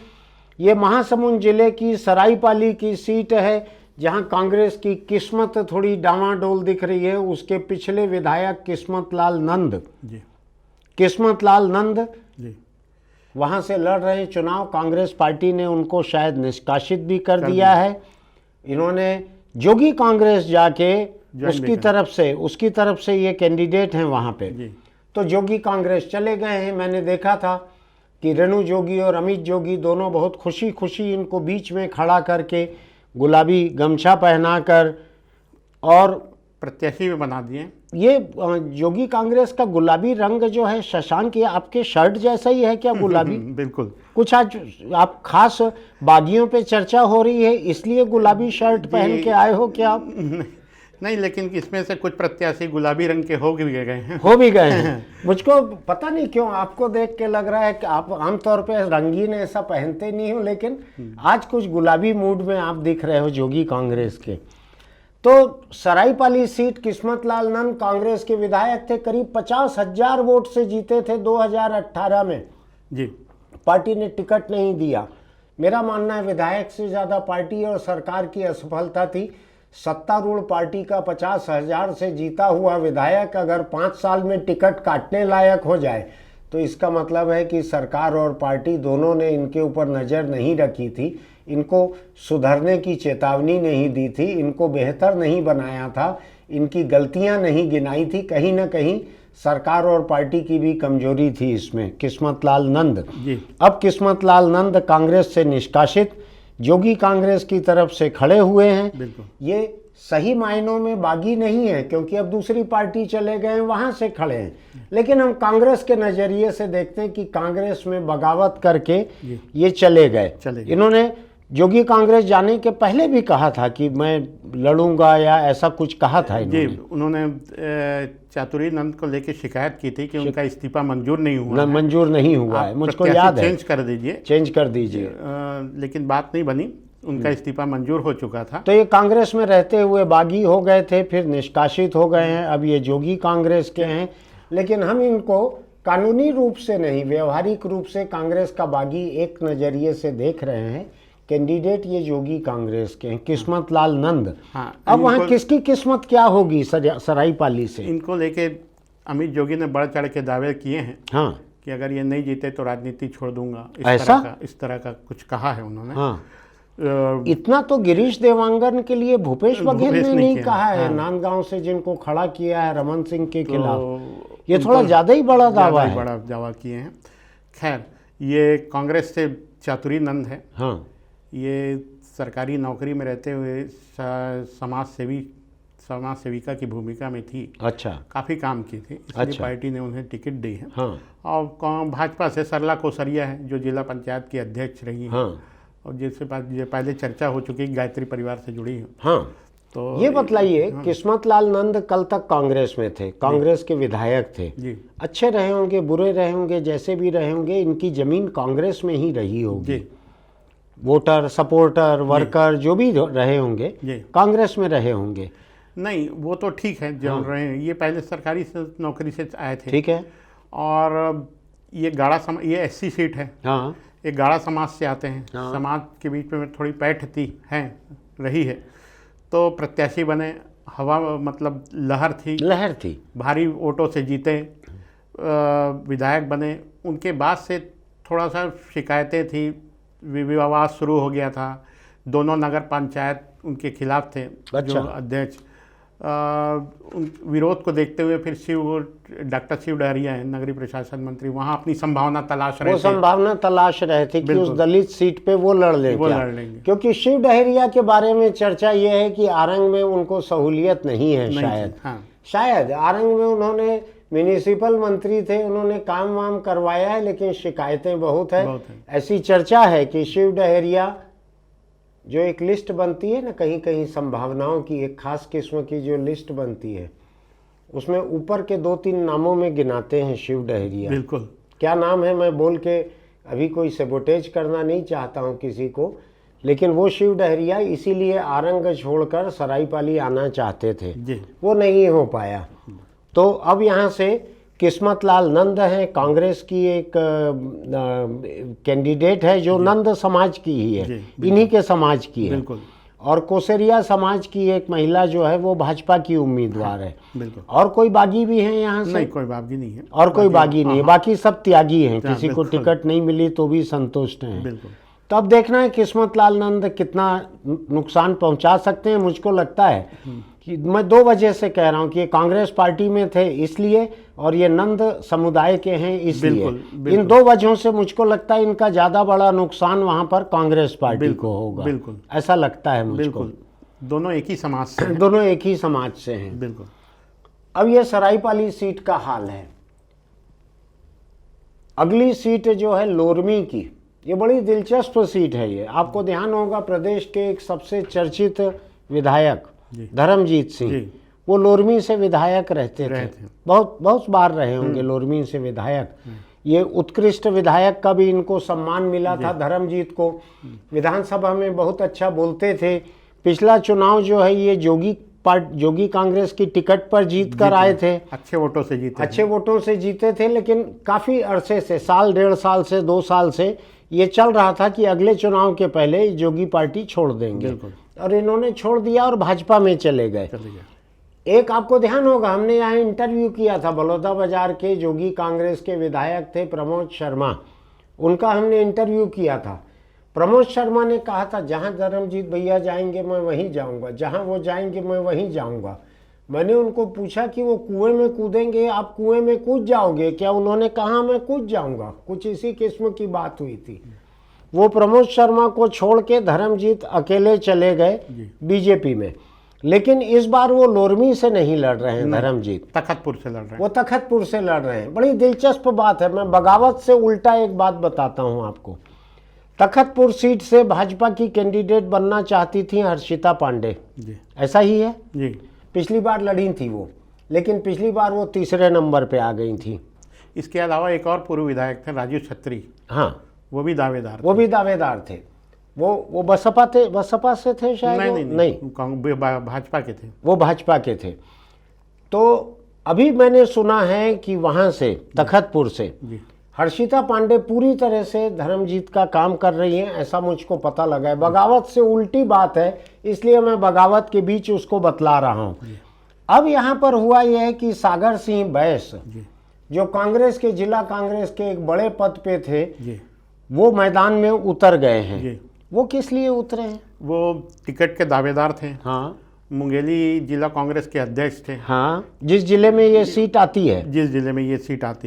ये महासमुंद जिले की सरायपाली की सीट है, जहां कांग्रेस की किस्मत थोड़ी डामाडोल दिख रही है। उसके पिछले विधायक किस्मत लाल नंद वहां से लड़ रहे चुनाव। कांग्रेस पार्टी ने उनको शायद निष्कासित भी कर दिया है। इन्होंने जोगी कांग्रेस जाके उसकी तरफ से ये कैंडिडेट हैं वहाँ पे। जी। तो जोगी कांग्रेस चले गए हैं। मैंने देखा था कि रेणु जोगी और अमित जोगी दोनों बहुत खुशी खुशी इनको बीच में खड़ा करके गुलाबी गमछा पहनाकर और प्रत्याशी भी बना दिए। ये जोगी कांग्रेस का गुलाबी रंग जो है, शशांक, ये आपके शर्ट जैसा ही है क्या गुलाबी? बिल्कुल। कुछ आज आप खास बागियों पे चर्चा हो रही है इसलिए गुलाबी शर्ट पहन के आए हो क्या आप? नहीं, लेकिन इसमें से कुछ प्रत्याशी गुलाबी रंग के हो भी गए हैं। हो भी गए हैं। मुझको पता नहीं क्यों आपको देख के लग रहा है कि आप आमतौर पे रंगीन ऐसा पहनते नहीं हो, लेकिन आज कुछ गुलाबी मूड में आप दिख रहे हो जोगी कांग्रेस के। तो सरायपाली सीट किस्मत लाल नंद कांग्रेस के विधायक थे, करीब 50,000 वोट से जीते थे 2018 में। जी। पार्टी ने टिकट नहीं दिया। मेरा मानना है विधायक से ज़्यादा पार्टी और सरकार की असफलता थी। सत्तारूढ़ पार्टी का 50,000 से जीता हुआ विधायक अगर 5 साल में टिकट काटने लायक हो जाए तो इसका मतलब है कि सरकार और पार्टी दोनों ने इनके ऊपर नज़र नहीं रखी थी, इनको सुधरने की चेतावनी नहीं दी थी, इनको बेहतर नहीं बनाया था, इनकी गलतियां नहीं गिनाई थी। कहीं ना कहीं सरकार और पार्टी की भी कमजोरी थी इसमें। किस्मत लाल नंद जी। अब किस्मत लाल नंद कांग्रेस से निष्कासित जोगी कांग्रेस की तरफ से खड़े हुए हैं। बिल्कुल। ये सही मायनों में बागी नहीं है क्योंकि अब दूसरी पार्टी चले गए, वहां से खड़े हैं, लेकिन हम कांग्रेस के नजरिए से देखते हैं कि कांग्रेस में बगावत करके ये चले गए। इन्होंने जोगी कांग्रेस जाने के पहले भी कहा था कि मैं लड़ूंगा या ऐसा कुछ कहा था इन्होंने। जी, उन्होंने चातुरी नंद को लेकर शिकायत की थी कि उनका इस्तीफा मंजूर नहीं हुआ मंजूर नहीं हुआ है, मुझको याद है। चेंज कर दीजिए। लेकिन बात नहीं बनी, उनका इस्तीफा मंजूर हो चुका था। तो ये कांग्रेस में रहते हुए बागी हो गए थे, फिर निष्कासित हो गए हैं, अब ये जोगी कांग्रेस के हैं। लेकिन हम इनको कानूनी रूप से नहीं, व्यवहारिक रूप से कांग्रेस का बागी एक नजरिए से देख रहे हैं। कैंडिडेट ये जोगी कांग्रेस के हैं, किस्मत लाल नंद। हाँ, अब वहाँ किसकी किस्मत क्या होगी सरायपाली से? इनको लेके अमित जोगी ने बढ़ चढ़ के दावे किए हैं। हाँ, कि अगर ये नहीं जीते तो राजनीति छोड़ दूंगा, इस तरह का कुछ कहा है उन्होंने। हाँ। इतना तो गिरीश देवांगन के लिए भूपेश बघेल ने नहीं कहा है। हाँ। नांदगांव से जिनको खड़ा किया है रमन सिंह के खिलाफ, ये थोड़ा ज्यादा ही बड़ा दावा है। बड़ा दावा किए हैं। खैर, ये कांग्रेस से चातुरी नंद है। हाँ। ये सरकारी नौकरी में रहते हुए समाज सेविका की भूमिका में थी। अच्छा। काफ़ी काम की थी, इसलिए पार्टी ने उन्हें टिकट दी है। हाँ। और भाजपा से सरला कोसरिया है जो जिला पंचायत की अध्यक्ष रही है। हाँ। और जिससे पहले चर्चा हो चुकी गायत्री परिवार से जुड़ी है। हाँ। तो ये बतलाइए, किस्मत लाल नंद कल तक कांग्रेस में थे, कांग्रेस के विधायक थे। जी। अच्छे रहे होंगे, बुरे रहे होंगे, जैसे भी रहे होंगे, इनकी जमीन कांग्रेस में ही रही होगी। वोटर, सपोर्टर, वर्कर जो भी रहे होंगे कांग्रेस में रहे होंगे। नहीं, वो तो ठीक है जो रहे हैं। ये पहले सरकारी नौकरी से आए थे। ठीक है। और ये ये एससी सीट है। हाँ। ये गाड़ा समाज से आते हैं। हाँ। समाज के बीच में थोड़ी पैठ रही है, तो प्रत्याशी बने, हवा मतलब लहर थी, भारी वोटों से जीते, विधायक बने। उनके बाद से थोड़ा सा शिकायतें थी, विवाद शुरू हो गया था। दोनों नगर पंचायत उनके खिलाफ थे। अच्छा। जो अध्यक्ष विरोध को देखते हुए फिर डॉक्टर शिव डहरिया है नगरीय प्रशासन मंत्री, वहाँ अपनी संभावना तलाश रहे थे कि उस दलित सीट पे वो लड़ लेंगे। क्योंकि शिव डहरिया के बारे में चर्चा ये है कि आरंग में उनको सहूलियत नहीं है। शायद शायद आरंग में उन्होंने म्यूनिसिपल मंत्री थे, उन्होंने काम वाम करवाया है, लेकिन शिकायतें बहुत है। ऐसी चर्चा है कि शिव डहरिया जो एक लिस्ट बनती है ना कहीं कहीं संभावनाओं की, एक खास किस्म की जो लिस्ट बनती है, उसमें ऊपर के 2-3 नामों में गिनाते हैं शिव डहरिया। बिल्कुल। क्या नाम है मैं बोल के अभी कोई सेबोटेज करना नहीं चाहता हूँ किसी को, लेकिन वो शिव डहरिया इसीलिए आरंग छोड़कर सरायपाली आना चाहते थे, वो नहीं हो पाया। तो अब यहाँ से किस्मत लाल नंद है, कांग्रेस की एक कैंडिडेट है जो नंद समाज की ही है, इन्हीं के समाज की है। और कोसरिया समाज की एक महिला जो है वो भाजपा की उम्मीदवार है। और कोई बागी भी है यहाँ से? नहीं, कोई बागी नहीं है। और कोई बागी नहीं है, बाकी सब त्यागी हैं, किसी को टिकट नहीं मिली तो भी संतुष्ट हैं। तो अब देखना है किस्मत लाल नंद कितना नुकसान पहुंचा सकते हैं। मुझको लगता है कि मैं 2 वजह से कह रहा हूँ कि ये कांग्रेस पार्टी में थे इसलिए, और ये नंद समुदाय के हैं इसलिए। बिल्कुल। इन 2 वजहों से मुझको लगता है इनका ज़्यादा बड़ा नुकसान वहाँ पर कांग्रेस पार्टी को होगा। बिल्कुल, ऐसा लगता है मुझको। बिल्कुल, दोनों एक ही समाज से हैं। दोनों एक ही समाज से हैं। बिल्कुल। अब ये सरायपाली सीट का हाल है। अगली सीट जो है लोरमी की, ये बड़ी दिलचस्प सीट है। ये आपको ध्यान होगा प्रदेश के एक सबसे चर्चित विधायक धर्मजीत सिंह, वो लोरमी से विधायक रहते थे। बहुत बार रहे होंगे लोरमी से विधायक। ये उत्कृष्ट विधायक का भी इनको सम्मान मिला था। धर्मजीत को विधानसभा में बहुत अच्छा बोलते थे। पिछला चुनाव जो है ये जोगी कांग्रेस की टिकट पर जीत कर आए थे। अच्छे वोटों से जीते थे, लेकिन काफ़ी अरसे से, साल 1.5 साल से 2 साल से ये चल रहा था कि अगले चुनाव के पहले जोगी पार्टी छोड़ देंगे, और इन्होंने छोड़ दिया और भाजपा में चले गए। एक आपको ध्यान होगा, हमने यहाँ इंटरव्यू किया था, बलौदा बाजार के जोगी कांग्रेस के विधायक थे प्रमोद शर्मा, उनका हमने इंटरव्यू किया था। प्रमोद शर्मा ने कहा था जहाँ धर्मजीत भैया जाएंगे मैं वहीं जाऊंगा, जहाँ वो जाएंगे मैं वहीं जाऊंगा। मैंने उनको पूछा कि वो कुएं में कूदेंगे, आप कुएं में कूद जाओगे क्या? उन्होंने कहा मैं कूद जाऊंगा। कुछ इसी किस्म की बात हुई थी। वो प्रमोद शर्मा को छोड़ के धर्मजीत अकेले चले गए बीजेपी में। लेकिन इस बार वो लोरमी से नहीं लड़ रहे हैं, धर्मजीत तखतपुर से लड़ रहे हैं। वो तखतपुर से लड़ रहे हैं। बड़ी दिलचस्प बात है। मैं बगावत से उल्टा एक बात बताता हूँ आपको। तखतपुर सीट से भाजपा की कैंडिडेट बनना चाहती थी हर्षिता पांडे, ऐसा ही है जी। पिछली बार लड़ी थी वो, लेकिन पिछली बार वो 3रे नंबर पे आ गई थी। इसके अलावा एक और पूर्व विधायक थे राजीव छत्री, हाँ वो भी दावेदार थे। वो बसपा से थे शायद। नहीं, भाजपा के थे। वो भाजपा के थे। तो अभी मैंने सुना है कि वहाँ से तखतपुर से हर्षिता पांडे पूरी तरह से धर्मजीत का काम कर रही हैं, ऐसा मुझको पता लगा है। बगावत से उल्टी बात है, इसलिए मैं बगावत के बीच उसको बतला रहा हूँ। अब यहाँ पर हुआ यह है कि सागर सिंह बैस, जो कांग्रेस के जिला कांग्रेस के एक बड़े पद पे थे, वो मैदान में उतर गए हैं। वो किस लिए उतरे हैं? वो टिकट के दावेदार थे। हाँ, मुंगेली जिला कांग्रेस के अध्यक्ष थे। हाँ, जिस जिले में ये सीट आती है,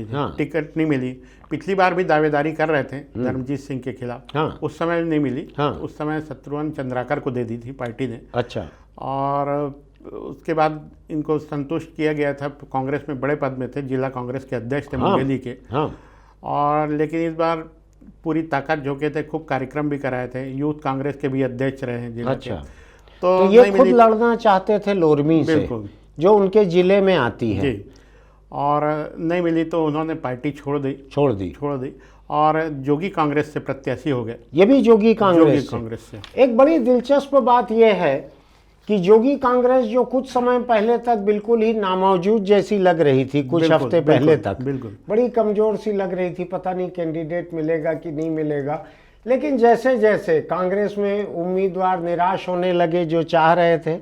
हाँ। टिकट नहीं मिली। पिछली बार भी दावेदारी कर रहे थे धर्मजीत सिंह के खिलाफ। हाँ। उस समय नहीं मिली। हाँ। उस समय शत्रुघ्न चंद्राकर को दे दी थी पार्टी ने। अच्छा। और उसके बाद इनको संतुष्ट किया गया था। कांग्रेस में बड़े पद में थे, जिला कांग्रेस के अध्यक्ष थे मुंगेली के। हाँ। और लेकिन इस बार पूरी ताकत झोंके थे, खूब कार्यक्रम भी कराए थे। यूथ कांग्रेस के भी अध्यक्ष रहे हैं जिला के। तो ये खुद लड़ना चाहते थे लोरमी से, जो उनके जिले में आती है जी। और नहीं मिली तो उन्होंने पार्टी छोड़ दी और जोगी कांग्रेस से प्रत्याशी हो गए। ये भी जोगी कांग्रेस से। एक बड़ी दिलचस्प बात यह है कि जोगी कांग्रेस जो कुछ समय पहले तक बिल्कुल ही नामौजूद जैसी लग रही थी, कुछ हफ्ते पहले तक बड़ी कमजोर सी लग रही थी, पता नहीं कैंडिडेट मिलेगा कि नहीं मिलेगा। लेकिन जैसे जैसे कांग्रेस में उम्मीदवार निराश होने लगे, जो चाह रहे थे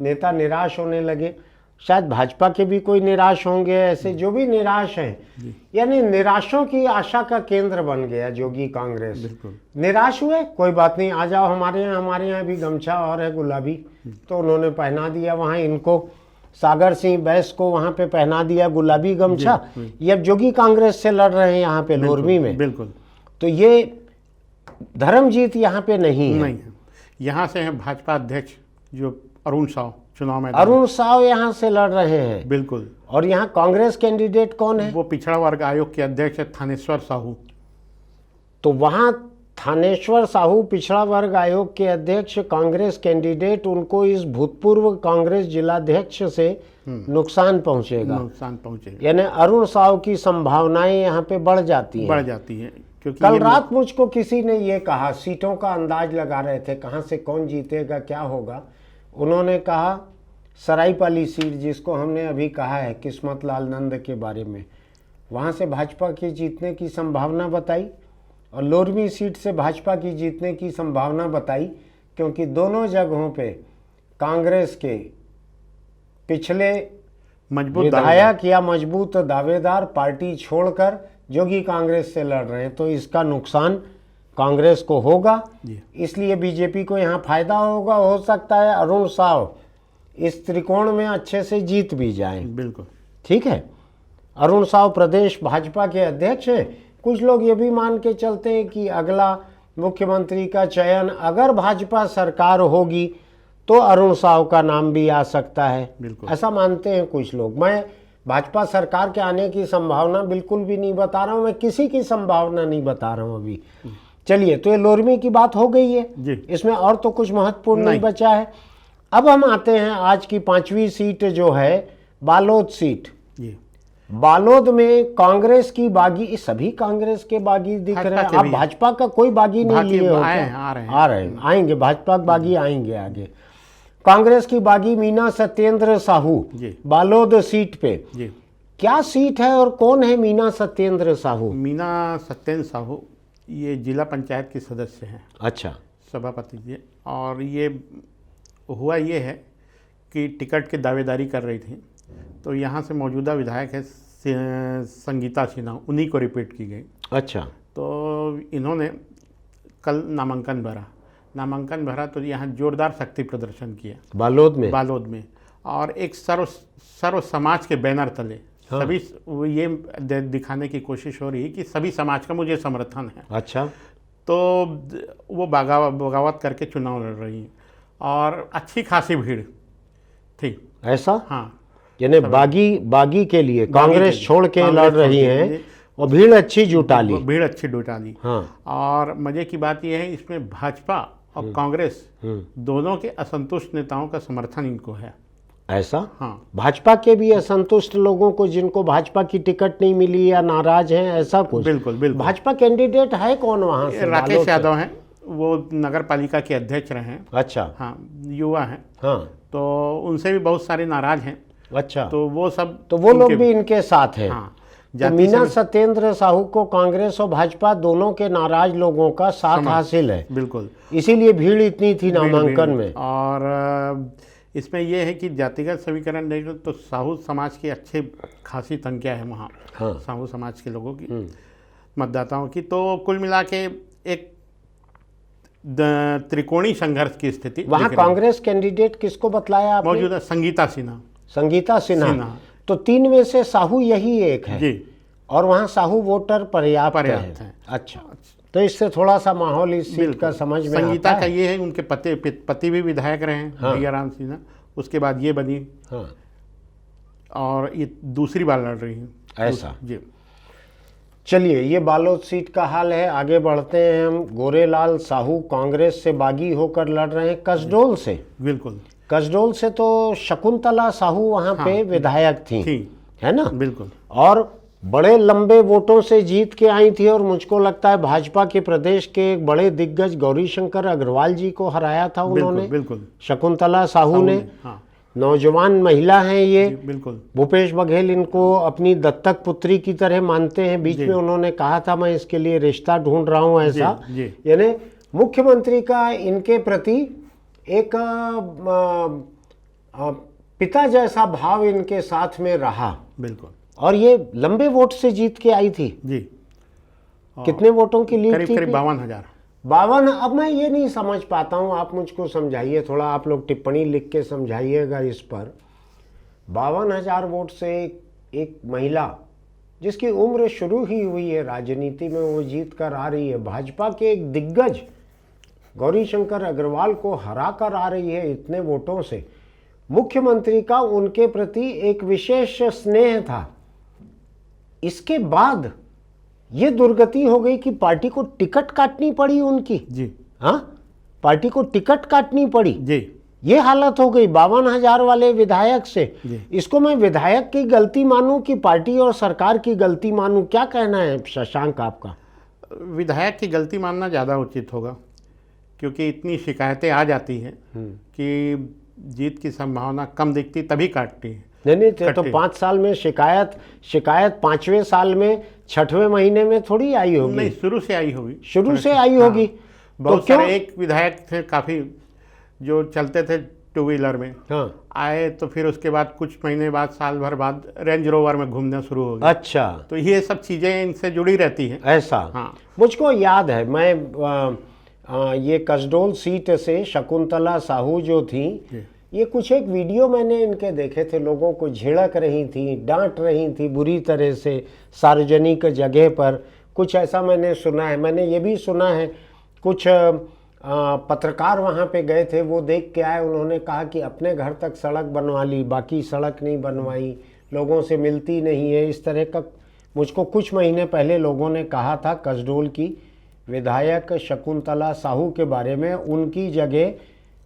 नेता निराश होने लगे, शायद भाजपा के भी कोई निराश होंगे, ऐसे जो भी निराश हैं, यानी निराशों की आशा का केंद्र बन गया जोगी कांग्रेस। निराश हुए, कोई बात नहीं, आ जाओ हमारे यहाँ भी गमछा और है गुलाबी, तो उन्होंने पहना दिया वहाँ इनको, सागर सिंह बैस को वहाँ पे पहना दिया गुलाबी गमछा। ये अब जोगी कांग्रेस से लड़ रहे हैं यहाँ पे लोरमी में। बिल्कुल। तो ये धर्मजीत यहाँ पे नहीं है। यहाँ से है भाजपा अध्यक्ष जो अरुण साव, चुनाव में अरुण साव यहाँ से लड़ रहे हैं। बिल्कुल। और यहाँ कांग्रेस कैंडिडेट कौन है? वो पिछड़ा वर्ग आयोग के अध्यक्ष है थानेश्वर साहू। तो वहाँ थानेश्वर साहू पिछड़ा वर्ग आयोग के अध्यक्ष, कांग्रेस कैंडिडेट, उनको इस भूतपूर्व कांग्रेस जिलाध्यक्ष से नुकसान पहुंचेगा। यानी अरुण साव की संभावनाएं यहाँ पे बढ़ जाती हैं। क्योंकि कल रात मुझको किसी ने ये कहा, सीटों का अंदाज लगा रहे थे कहाँ से कौन जीतेगा क्या होगा। उन्होंने कहा सरायपाली सीट, जिसको हमने अभी कहा है किस्मत लाल नंद के बारे में, वहाँ से भाजपा की जीतने की संभावना बताई, और लोरमी सीट से भाजपा की जीतने की संभावना बताई, क्योंकि दोनों जगहों पे कांग्रेस के पिछले मजबूत विधायक या मजबूत दावेदार पार्टी छोड़कर जोगी कांग्रेस से लड़ रहे हैं। तो इसका नुकसान कांग्रेस को होगा, इसलिए बीजेपी को यहाँ फायदा होगा। हो सकता है अरुण साव इस त्रिकोण में अच्छे से जीत भी जाएं। बिल्कुल ठीक है। अरुण साव प्रदेश भाजपा के अध्यक्ष हैं। कुछ लोग ये भी मान के चलते हैं कि अगला मुख्यमंत्री का चयन अगर भाजपा सरकार होगी तो अरुण साव का नाम भी आ सकता है, ऐसा मानते हैं कुछ लोग। मैं भाजपा सरकार के आने की संभावना बिल्कुल भी नहीं बता रहा हूँ, मैं किसी की संभावना नहीं बता रहा हूँ अभी। चलिए, तो ये लोरमी की बात हो गई है जी। इसमें और तो कुछ महत्वपूर्ण नहीं बचा है। अब हम आते हैं आज की 5वीं सीट जो है बालोद सीट। जी। बालोद में कांग्रेस की बागी, सभी कांग्रेस के बागी दिख रहे हैं। आप भाजपा का कोई बागी नहीं लिए हो? आ रहे हैं, आएंगे भाजपा के बागी आएंगे आगे। कांग्रेस की बागी मीना सत्येंद्र साहू बालोद सीट पे जी। क्या सीट है और कौन है मीना सत्येंद्र साहू? मीना सत्येंद्र साहू ये जिला पंचायत के सदस्य हैं। अच्छा। सभापति जी। और ये हुआ ये है कि टिकट की दावेदारी कर रही थी, तो यहाँ से मौजूदा विधायक है संगीता सिन्हा, उन्हीं को रिपीट की गई। अच्छा। तो इन्होंने कल नामांकन भरा तो यहाँ जोरदार शक्ति प्रदर्शन किया बालोद में। और एक सर्व समाज के बैनर तले सभी ये दिखाने की कोशिश हो रही है कि सभी समाज का मुझे समर्थन है। अच्छा। तो वो बगावत करके चुनाव लड़ रही हैं और अच्छी खासी भीड़ थी। ऐसा? हाँ, यानी बागी के लिए कांग्रेस छोड़ के लड़ रही हैं और भीड़ अच्छी जुटा ली। हाँ। और मजे की बात यह है इसमें भाजपा और कांग्रेस दोनों के असंतुष्ट नेताओं का समर्थन इनको है। ऐसा? हाँ। भाजपा के भी असंतुष्ट लोगों को, जिनको भाजपा की टिकट नहीं मिली या नाराज हैं, ऐसा कुछ? बिल्कुल। भाजपा कैंडिडेट है कौन वहाँ से? राकेश यादव हैं, वो नगर पालिका के अध्यक्ष रहे हैं। अच्छा। हाँ, युवा हैं। हाँ। तो उनसे भी बहुत सारे नाराज हैं। अच्छा। तो वो लोग भी इनके साथ हैं। हाँ। तो मीना सत्येंद्र साहू को कांग्रेस और भाजपा दोनों के नाराज लोगों का साथ हासिल है। बिल्कुल। इसीलिए भीड़ इतनी थी नामांकन में। और इसमें यह है कि जातिगत समीकरण देखें तो साहू समाज की अच्छी खासी संख्या है वहाँ। हाँ। साहू समाज के लोगों की, मतदाताओं की। तो कुल मिला के एक त्रिकोणी संघर्ष की स्थिति वहाँ कांग्रेस कैंडिडेट किसको बतलाया आपने? मौजूदा संगीता सिन्हा। तो 3 में से साहू यही एक है जी। और वहाँ साहू वोटर पर्याप्त है। अच्छा। तो इससे थोड़ा सा माहौल इस सीट का समझ में संगीता आता का है। ये है, उनके पति भी विधायक रहे हैं। हाँ। भैया राम सिन्हा, उसके बाद ये बनी। हाँ। और ये दूसरी बार लड़ रही हैं। ऐसा? जी। चलिए, ये बालोद सीट का हाल है। आगे बढ़ते हैं हम। गोरेलाल साहू कांग्रेस से बागी होकर लड़ रहे हैं कसडोल से। बिल्कुल। कसडोल से तो शकुंतला साहू वहाँ पे विधायक थी, है ना? बिल्कुल। और बड़े लंबे वोटों से जीत के आई थी और मुझको लगता है भाजपा के प्रदेश के एक बड़े दिग्गज गौरीशंकर अग्रवाल जी को हराया था उन्होंने। बिल्कुल। शकुंतला साहू ने। हाँ। नौजवान महिला हैं ये। बिल्कुल। भूपेश बघेल इनको अपनी दत्तक पुत्री की तरह मानते हैं। बीच में उन्होंने कहा था मैं इसके लिए रिश्ता ढूंढ रहा हूँ, ऐसा। यानी मुख्यमंत्री का इनके प्रति एक पिता जैसा भाव इनके साथ में रहा। बिल्कुल। और ये लंबे वोट से जीत के आई थी जी। कितने वोटों की लीड थी? करीब 52,000। 52। अब मैं ये नहीं समझ पाता हूँ, आप मुझको समझाइए थोड़ा, आप लोग टिप्पणी लिख के समझाइएगा इस पर। 52,000 वोट से एक महिला जिसकी उम्र शुरू ही हुई है राजनीति में, वो जीत कर आ रही है। भाजपा के एक दिग्गज गौरीशंकर अग्रवाल को हरा कर आ रही है इतने वोटों से। मुख्यमंत्री का उनके प्रति एक विशेष स्नेह था। इसके बाद ये दुर्गति हो गई कि पार्टी को टिकट काटनी पड़ी उनकी। जी। हाँ, पार्टी को टिकट काटनी पड़ी जी। ये हालत हो गई 52,000 वाले विधायक से। इसको मैं विधायक की गलती मानूं कि पार्टी और सरकार की गलती मानूं? क्या कहना है शशांक आपका? विधायक की गलती मानना ज़्यादा उचित होगा, क्योंकि इतनी शिकायतें आ जाती हैं कि जीत की संभावना कम दिखती तभी काटती है। नहीं, तो 5 साल में शिकायत 5वें साल में 6वें महीने में थोड़ी आई होगी। नहीं, शुरू से आई होगी। होगी। बहुत सारे एक विधायक थे काफ़ी जो चलते थे 2 व्हीलर में। हाँ। आए तो फिर उसके बाद कुछ महीने बाद, साल भर बाद रेंज रोवर में घूमना शुरू हो गया। अच्छा। तो ये सब चीज़ें इनसे जुड़ी रहती हैं। ऐसा? हाँ। मुझको याद है, मैं ये कसडोल सीट से शकुंतला साहू जो थी ये कुछ एक वीडियो मैंने इनके देखे थे, लोगों को झिड़क रही थी, डांट रही थी बुरी तरह से सार्वजनिक जगह पर, कुछ ऐसा मैंने सुना है। मैंने ये भी सुना है कुछ पत्रकार वहाँ पे गए थे, वो देख के आए, उन्होंने कहा कि अपने घर तक सड़क बनवा ली, बाकी सड़क नहीं बनवाई, लोगों से मिलती नहीं है, इस तरह का मुझको कुछ महीने पहले लोगों ने कहा था कसडोल की विधायक शकुंतला साहू के बारे में। उनकी जगह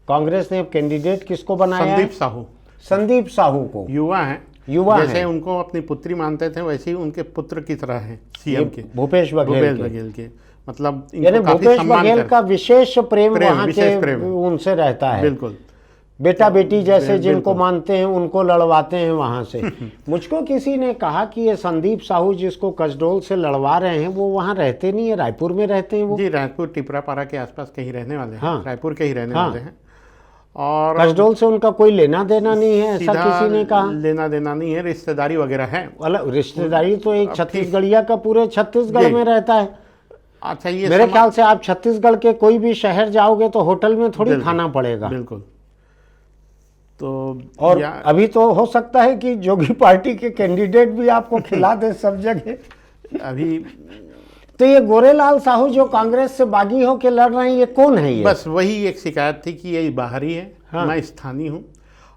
कांग्रेस ने कैंडिडेट किसको बनाया? संदीप साहू। संदीप साहू को। युवा हैं, जैसे उनको अपनी पुत्री मानते थे वैसे ही उनके पुत्र की तरह हैं सीएम के, भूपेश बघेल के। मतलब यानी भूपेश बघेल का विशेष प्रेम वहाँ के उनसे रहता है। बिल्कुल, बेटा बेटी जैसे जिनको मानते हैं उनको लड़वाते हैं वहां से। मुझको किसी ने कहा कि ये संदीप साहू जिसको कसडोल से लड़वा रहे हैं वो वहां रहते नहीं है, रायपुर में रहते हैं वो। जी, रायपुर टिपरापारा के आसपास कहीं रहने वाले हैं। हाँ, रायपुर के ही रहने वाले हैं। और कसडोल से उनका कोई लेना देना नहीं है, ऐसा किसी ने कहा। लेना देना नहीं है, रिश्तेदारी वगैरह है। रिश्तेदारी तो एक छत्तीसगढ़िया का पूरे छत्तीसगढ़ में रहता है। अच्छा, ये मेरे ख्याल से आप छत्तीसगढ़ के कोई भी शहर जाओगे तो होटल में थोड़ी खाना पड़ेगा। बिल्कुल। तो और अभी तो हो सकता है कि जोगी पार्टी के कैंडिडेट भी आपको खिला दे सब जगह अभी। तो ये गोरेलाल साहू जो कांग्रेस से बागी होके लड़ रहे हैं, ये कौन है? ये बस वही एक शिकायत थी कि ये बाहरी है। हाँ। मैं स्थानीय हूँ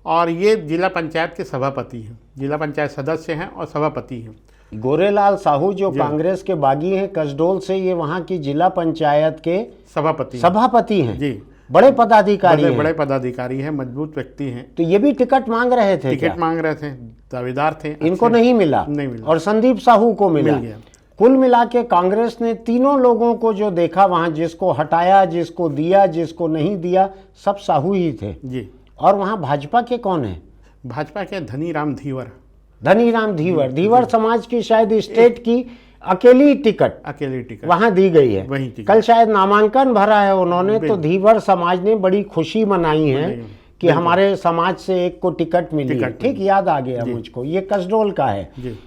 और ये जिला पंचायत के सभापति हैं, जिला पंचायत सदस्य हैं और सभापति हैं। गोरेलाल साहू जो कांग्रेस के बागी हैं कसडोल से, ये वहाँ की जिला पंचायत के सभापति हैं जी। बड़े पदाधिकारी हैं। बड़े पदाधिकारी हैं, मजबूत व्यक्ति हैं। तो ये भी टिकट मांग रहे थे? टिकट मांग रहे थे, दावेदार थे। इनको नहीं मिला और संदीप साहू को मिल गया। कुल मिला के कांग्रेस ने तीनों लोगों को जो देखा वहां, जिसको हटाया, जिसको दिया, जिसको नहीं दिया, सब साहू ही थे जी। और वहां भाजपा के कौन है? भाजपा के धनीराम धीवर। धीवर समाज की शायद स्टेट की अकेली टिकट वहां दी गई है। कल शायद नामांकन भरा है उन्होंने, तो धीवर समाज ने बड़ी खुशी मनाई है कि हमारे समाज से एक को टिकट मिली है। ठीक याद आ गया मुझको। ये कसडोल का है।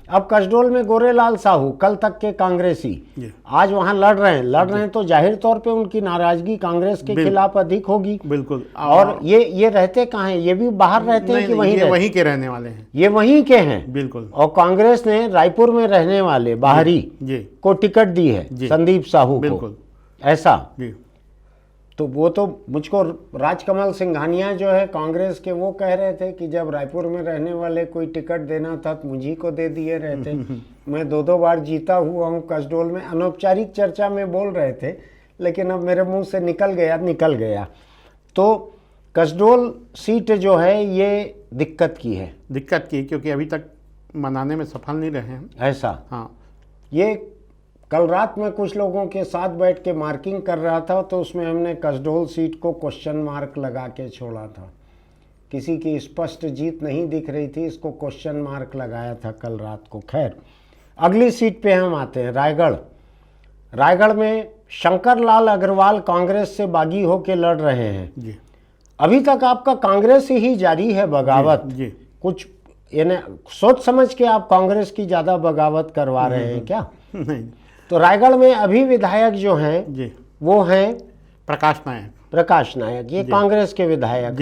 अब कसडोल में गोरेलाल साहू कल तक के कांग्रेसी आज वहां लड़ रहे हैं तो जाहिर तौर पे उनकी नाराजगी कांग्रेस के खिलाफ अधिक होगी। बिल्कुल। और ये रहते कहाँ हैं? ये भी बाहर रहते हैं कि वहीं के रहने वाले हैं? ये वहीं के हैं। बिल्कुल। और कांग्रेस ने रायपुर में रहने वाले बाहरी को टिकट दी है, संदीप साहू को। ऐसा तो वो तो मुझको राजकमल सिंघानिया जो है कांग्रेस के, वो कह रहे थे कि जब रायपुर में रहने वाले कोई टिकट देना था तो मुझी को दे दिए रहते। मैं 2 बार जीता हुआ हूँ कसडोल में। अनौपचारिक चर्चा में बोल रहे थे, लेकिन अब मेरे मुंह से निकल गया। तो कसडोल सीट जो है ये दिक्कत की क्योंकि अभी तक मनाने में सफल नहीं रहे हैं। ऐसा? हाँ। ये कल रात में कुछ लोगों के साथ बैठ के मार्किंग कर रहा था, तो उसमें हमने कसडोल सीट को क्वेश्चन मार्क लगा के छोड़ा था। किसी की स्पष्ट जीत नहीं दिख रही थी, इसको क्वेश्चन मार्क लगाया था कल रात को। खैर, अगली सीट पे हम आते हैं, रायगढ़ में शंकर लाल अग्रवाल कांग्रेस से बागी होके लड़ रहे हैं जी। अभी तक आपका कांग्रेस ही जारी है बगावत जी। कुछ यानी सोच समझ के आप कांग्रेस की ज्यादा बगावत करवा रहे हैं क्या? नहीं। तो रायगढ़ में अभी विधायक जो हैं वो हैं प्रकाश नायक। ये कांग्रेस के विधायक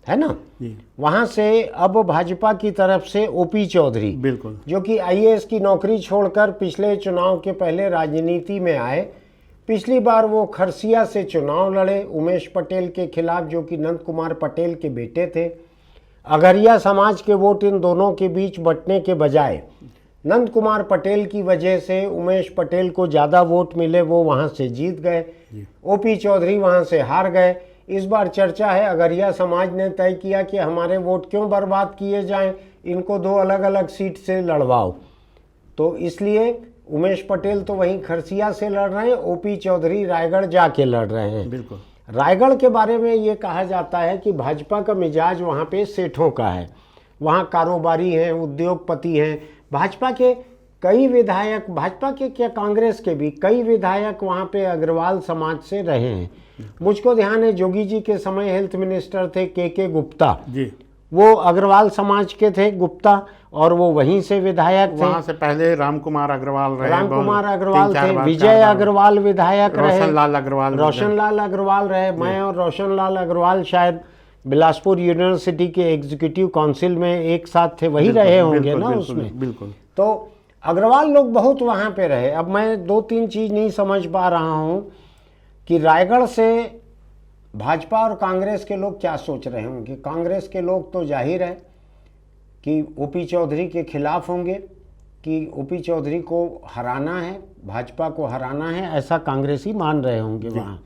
है ना जी। वहां से अब भाजपा की तरफ से ओपी चौधरी, बिल्कुल, जो कि आईएएस की नौकरी छोड़कर पिछले चुनाव के पहले राजनीति में आए। पिछली बार वो खरसिया से चुनाव लड़े उमेश पटेल के खिलाफ, जो कि नंद कुमार पटेल के बेटे थे। अगरिया समाज के वोट इन दोनों के बीच बंटने के बजाय नंद कुमार पटेल की वजह से उमेश पटेल को ज़्यादा वोट मिले, वो वहाँ से जीत गए। ओपी चौधरी वहाँ से हार गए। इस बार चर्चा है अगरिया समाज ने तय किया कि हमारे वोट क्यों बर्बाद किए जाएं, इनको 2 अलग अलग सीट से लड़वाओ। तो इसलिए उमेश पटेल तो वहीं खरसिया से लड़ रहे हैं, ओपी चौधरी रायगढ़ जाके लड़ रहे हैं। बिल्कुल। रायगढ़ के बारे में ये कहा जाता है कि भाजपा का मिजाज वहाँ पे सेठों का है, वहाँ कारोबारी हैं, उद्योगपति हैं। भाजपा के कई विधायक, भाजपा के क्या कांग्रेस के भी कई विधायक वहाँ पे अग्रवाल समाज से रहे हैं। मुझको ध्यान है जोगी जी के समय हेल्थ मिनिस्टर थे के गुप्ता जी, वो अग्रवाल समाज के थे गुप्ता, और वो वहीं से विधायक थे। वहाँ से पहले राम कुमार अग्रवाल थे, विजय अग्रवाल विधायक रहे, रोशन लाल अग्रवाल रहे, मैं और रोशन लाल अग्रवाल शायद बिलासपुर यूनिवर्सिटी के एग्जीक्यूटिव काउंसिल में एक साथ थे, वही रहे होंगे ना उसमें। बिल्कुल। तो अग्रवाल लोग बहुत वहाँ पे रहे। अब मैं 2-3 चीज़ नहीं समझ पा रहा हूँ कि रायगढ़ से भाजपा और कांग्रेस के लोग क्या सोच रहे होंगे। कांग्रेस के लोग तो जाहिर है कि ओपी चौधरी के खिलाफ होंगे कि ओपी चौधरी को हराना है, भाजपा को हराना है, ऐसा कांग्रेसी मान रहे होंगे। वहाँ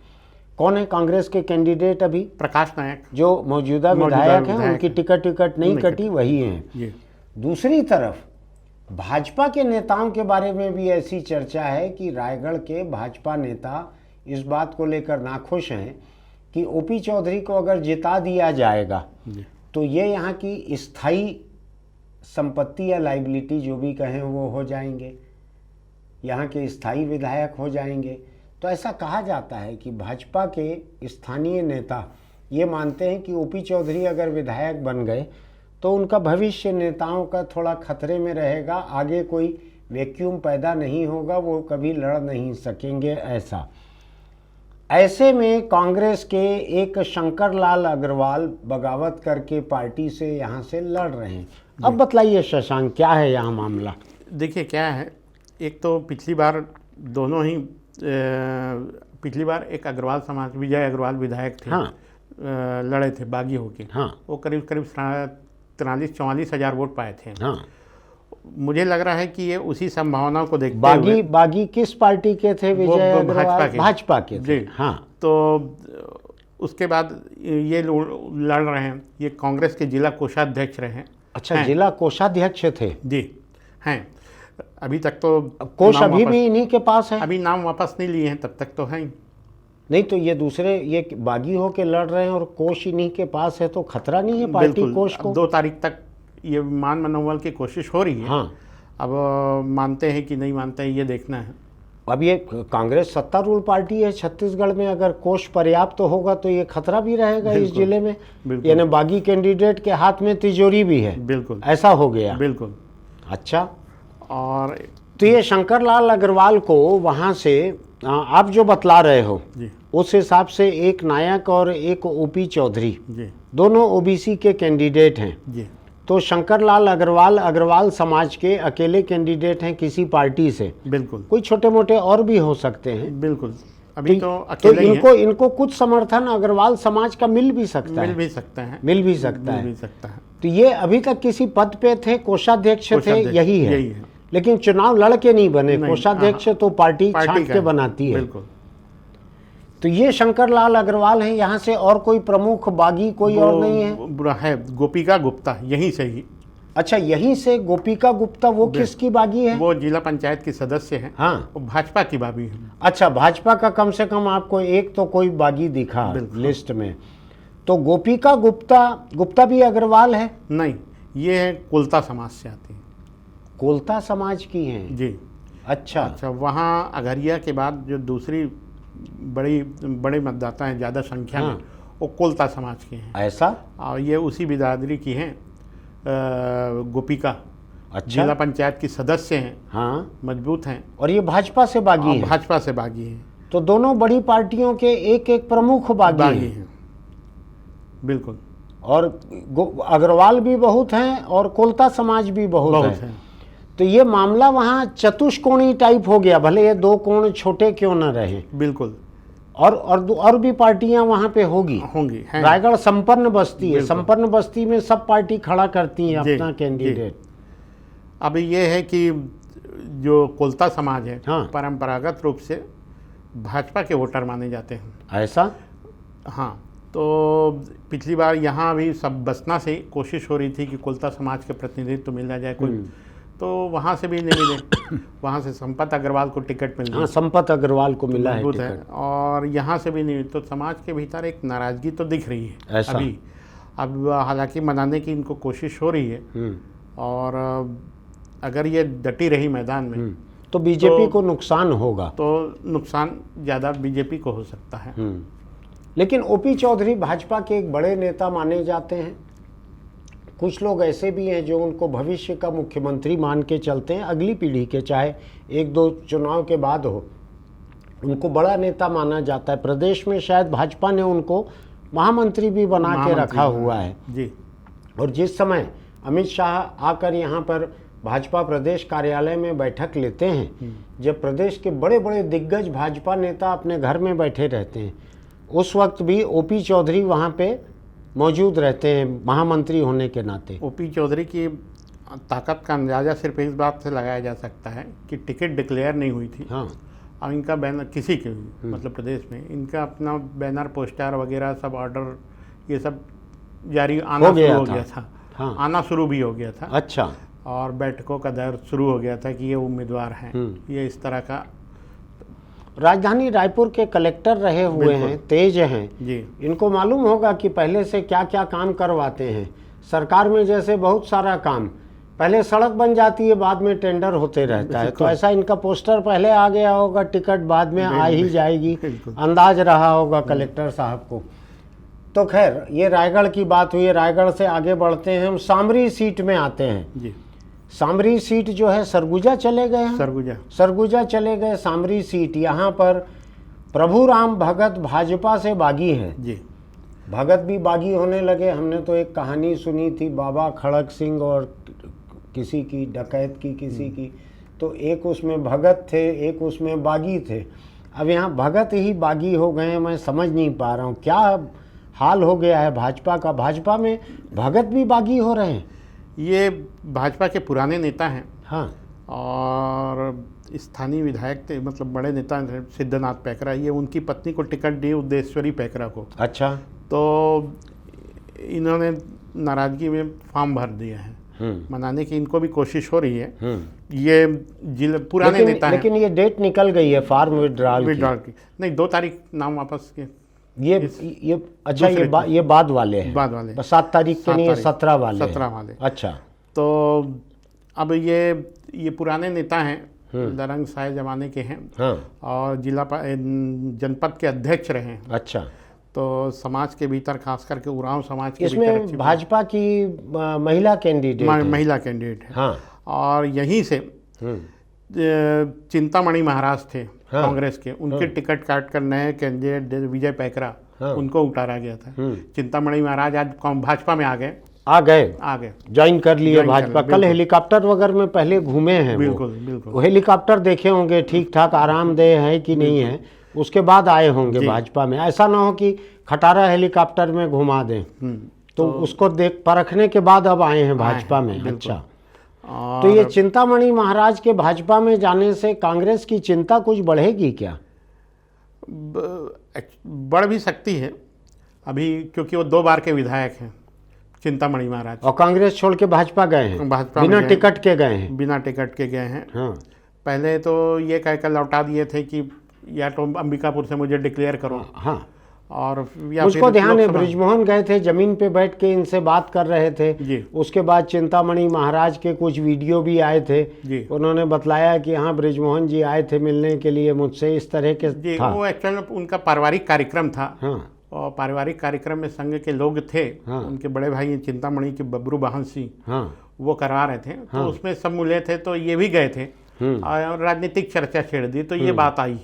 कौन है कांग्रेस के कैंडिडेट अभी? प्रकाश नायक, जो मौजूदा विधायक हैं, उनकी टिकट नहीं कटी, वही हैं। दूसरी तरफ भाजपा के नेताओं के बारे में भी ऐसी चर्चा है कि रायगढ़ के भाजपा नेता इस बात को लेकर नाखुश हैं कि ओपी चौधरी को अगर जिता दिया जाएगा तो ये यहाँ की स्थायी संपत्ति या लाइबिलिटी जो भी कहें वो हो जाएंगे, यहाँ के स्थायी विधायक हो जाएंगे। तो ऐसा कहा जाता है कि भाजपा के स्थानीय नेता ये मानते हैं कि ओपी चौधरी अगर विधायक बन गए तो उनका भविष्य नेताओं का थोड़ा खतरे में रहेगा, आगे कोई वैक्यूम पैदा नहीं होगा, वो कभी लड़ नहीं सकेंगे। ऐसे में कांग्रेस के एक शंकर लाल अग्रवाल बगावत करके पार्टी से यहाँ से लड़ रहे हैं। अब बतलाइए शशांक, क्या है यहाँ मामला? देखिए क्या है, एक तो पिछली बार दोनों ही पिछली बार एक अग्रवाल समाज, विजय अग्रवाल विधायक थे। हाँ। लड़े थे बागी होके। हाँ। वो करीब 43-44 हज़ार वोट पाए थे। हाँ। मुझे लग रहा है कि ये उसी संभावनाओं को देखते हुए बागी किस पार्टी के थे? विजय अग्रवाल भाजपा के थे। हाँ। तो उसके बाद ये लड़ रहे हैं, ये कांग्रेस के जिला कोषाध्यक्ष रहे हैं। अच्छा, जिला कोषाध्यक्ष थे? जी हैं। अभी तक तो कोष अभी भी इन्हीं के पास है? अभी नाम वापस नहीं लिए हैं, तब तक तो हैं। नहीं तो ये दूसरे ये बागी होके लड़ रहे हैं और कोष इन्हीं के पास है, तो खतरा नहीं है पार्टी कोष को? 2 तारीख तक ये मान मनोबल की कोशिश हो रही है। हाँ। अब मानते हैं कि नहीं मानते हैं, ये देखना है। अब ये कांग्रेस सत्तारूढ़ पार्टी है छत्तीसगढ़ में, अगर कोष पर्याप्त तो होगा तो ये खतरा भी रहेगा इस जिले में। यानी बागी कैंडिडेट के हाथ में तिजोरी भी है। बिल्कुल ऐसा हो गया। बिल्कुल। अच्छा, और तो ये शंकर लाल अग्रवाल को वहाँ से आप जो बतला रहे हो जी, उस हिसाब से एक नायक और एक ओपी चौधरी जी, दोनों ओबीसी के कैंडिडेट हैं। जी। तो शंकर लाल अग्रवाल अग्रवाल समाज के अकेले कैंडिडेट हैं किसी पार्टी से? बिल्कुल। कोई छोटे मोटे और भी हो सकते हैं। बिल्कुल। अभी तो अकेले ही हैं। इनको कुछ समर्थन अग्रवाल समाज का मिल भी सकता है। मिल भी सकता है। तो ये अभी तक किसी पद पे थे, कोषाध्यक्ष थे, यही है। लेकिन चुनाव लड़ के नहीं बने। कोषाध्यक्ष तो पार्टी छांट के बनाती है। बिल्कुल। तो ये शंकर लाल अग्रवाल हैं। यहाँ से और कोई प्रमुख बागी कोई और नहीं है? गोपिका गुप्ता, यहीं से ही। अच्छा, यहीं से गोपिका गुप्ता, वो किसकी बागी है? वो जिला पंचायत की सदस्य हैं। हाँ। वो भाजपा की बागी है। अच्छा, भाजपा का कम से कम आपको एक तो कोई बागी दिखा लिस्ट में। तो गोपिका गुप्ता भी अग्रवाल है? नहीं, ये है कोलता समाज से आती है। कोलता समाज की हैं? जी। अच्छा, वहाँ अघरिया के बाद जो दूसरी बड़े मतदाता हैं ज़्यादा संख्या में, वो कोलता समाज के हैं। ऐसा? और ये उसी बिरादरी की हैं, गोपिका। अच्छा। जिला पंचायत की सदस्य हैं। हाँ, मजबूत हैं। और ये भाजपा से बागी हैं? भाजपा से बागी हैं। तो दोनों बड़ी पार्टियों के एक एक प्रमुख बागी हैं। बिल्कुल। और अग्रवाल भी बहुत हैं और कोलता समाज भी बहुत है। तो ये मामला वहाँ चतुष्कोणी टाइप हो गया, भले ये 2 कोण छोटे क्यों न रहे। बिल्कुल। और भी पार्टियां वहाँ पे होंगी। रायगढ़ संपन्न बस्ती है, संपन्न बस्ती में सब पार्टी खड़ा करती हैं अपना कैंडिडेट। अब ये है कि जो कोलता समाज है, हाँ, परंपरागत रूप से भाजपा के वोटर माने जाते हैं। ऐसा? हाँ। तो पिछली बार यहाँ भी सब बसना से कोशिश हो रही थी कि कोलता समाज के प्रतिनिधित्व मिला जाए कोई, तो वहाँ से भी नहीं मिले। वहाँ से संपत अग्रवाल को टिकट मिल गई। हाँ, संपत अग्रवाल को मिला है टिकट। और यहाँ से भी नहीं, तो समाज के भीतर एक नाराजगी तो दिख रही है ऐसा? अभी। अब हालांकि मनाने की इनको कोशिश हो रही है, और अगर ये डटी रही मैदान में तो बीजेपी को नुकसान होगा। तो नुकसान ज़्यादा बीजेपी को हो सकता है। लेकिन ओपी चौधरी भाजपा के एक बड़े नेता माने जाते हैं। कुछ लोग ऐसे भी हैं जो उनको भविष्य का मुख्यमंत्री मान के चलते हैं, अगली पीढ़ी के, चाहे 1-2 चुनाव के बाद हो, उनको बड़ा नेता माना जाता है। प्रदेश में शायद भाजपा ने उनको महामंत्री भी बना के रखा हुआ है जी। और जिस समय अमित शाह आकर यहाँ पर भाजपा प्रदेश कार्यालय में बैठक लेते हैं, जब प्रदेश के बड़े बड़े दिग्गज भाजपा नेता अपने घर में बैठे रहते हैं, उस वक्त भी ओपी चौधरी वहाँ पे मौजूद रहते हैं महामंत्री होने के नाते। ओपी चौधरी की ताकत का अंदाज़ा सिर्फ इस बात से लगाया जा सकता है कि टिकट डिक्लेयर नहीं हुई थी। हाँ, और इनका बैनर किसी के मतलब प्रदेश में इनका अपना बैनर पोस्टर वगैरह सब ऑर्डर ये सब जारी आना शुरू हो गया था। हाँ, आना शुरू भी हो गया था। अच्छा, और बैठकों का दौर शुरू हो गया था कि ये उम्मीदवार हैं, ये इस तरह का। राजधानी रायपुर के कलेक्टर रहे हुए हैं, तेज हैं जी। इनको मालूम होगा कि पहले से क्या क्या काम करवाते हैं सरकार में। जैसे बहुत सारा काम पहले सड़क बन जाती है, बाद में टेंडर होते रहता है, तो ऐसा इनका पोस्टर पहले आ गया होगा, टिकट बाद में आ ही जाएगी, अंदाज रहा होगा कलेक्टर साहब को। तो खैर ये रायगढ़ की बात हुई। रायगढ़ से आगे बढ़ते हैं, हम सामरी सीट में आते हैं जी। सामरी सीट जो है सरगुजा चले गए हैं, सरगुजा चले गए। सामरी सीट यहाँ पर प्रभुराम भगत भाजपा से बागी हैं जी। भगत भी बागी होने लगे। हमने तो एक कहानी सुनी थी बाबा खड़क सिंह और किसी की डकैत की किसी की, तो एक उसमें भगत थे एक उसमें बागी थे। अब यहाँ भगत ही बागी हो गए हैं, मैं समझ नहीं पा रहा हूँ क्या हाल हो गया है भाजपा का। भाजपा में भगत भी बागी हो रहे हैं। ये भाजपा के पुराने नेता हैं। हाँ, और स्थानीय विधायक थे, मतलब बड़े नेता थे सिद्धनाथ पैकरा, ये उनकी पत्नी को टिकट दी उद्देश्वरी पैकरा को। अच्छा, तो इन्होंने नाराजगी में फॉर्म भर दिए हैं, मनाने की इनको भी कोशिश हो रही है। ये जिले पुराने नेता हैं, लेकिन ये डेट निकल गई है फॉर्म विड्रॉल की। नहीं, 2 तारीख नाम वापस के। ये अच्छा, ये बाद वाले हैं, बाद वाले 7 तारीख के नहीं, 17 वाले 17 वाले। अच्छा, तो अब ये पुराने नेता हैं, दरंग साय जमाने के हैं। हाँ, और जनपद के अध्यक्ष रहे हैं। अच्छा, तो समाज के भीतर खास करके उरांव समाज के इसमें भाजपा की महिला कैंडिडेट महिला कैंडिडेट है। हाँ, और यहीं से चिंतामणि महाराज थे कांग्रेस के, उनके टिकट काट कर नए कैंडिडेट विजय पैकरा, उनको उतारा गया था। चिंतामणि महाराज आज भाजपा में आ गए ज्वाइन कर लिए भाजपा। कल हेलीकॉप्टर वगैरह में पहले घूमे हैं। बिल्कुल। वो हेलीकॉप्टर देखे होंगे ठीक ठाक आरामदेह है कि नहीं है, उसके बाद आए होंगे भाजपा में। ऐसा ना हो कि खटारा हेलीकॉप्टर में घुमा दें, तो उसको देख परखने के बाद अब आए हैं भाजपा में। अच्छा, तो ये चिंतामणि महाराज के भाजपा में जाने से कांग्रेस की चिंता कुछ बढ़ेगी क्या? बढ़ भी सकती है अभी, क्योंकि वो 2 बार के विधायक हैं चिंतामणि महाराज, और कांग्रेस छोड़ के भाजपा गए हैं, बिना टिकट के गए हैं। बिना टिकट के गए हैं। हाँ, पहले तो ये कहकर लौटा दिए थे कि या तो अंबिकापुर से मुझे डिक्लेयर करो। हाँ, और या उसको ध्यान है ब्रिजमोहन गए थे, जमीन पे बैठ के इनसे बात कर रहे थे जी। उसके बाद चिंतामणि महाराज के कुछ वीडियो भी आए थे जी। उन्होंने बतलाया कि हाँ ब्रिजमोहन जी आए थे मिलने के लिए मुझसे, इस तरह के जी। था। वो एक्चुअल में उनका पारिवारिक कार्यक्रम था। हाँ, और पारिवारिक कार्यक्रम में संघ के लोग थे। हाँ। उनके बड़े भाई चिंतामणि के बबरू बहन सिंह, हाँ, वो करवा रहे थे। तो उसमें सब मिले थे, तो ये भी गए थे और राजनीतिक चर्चा छेड़ दी। तो ये बात आई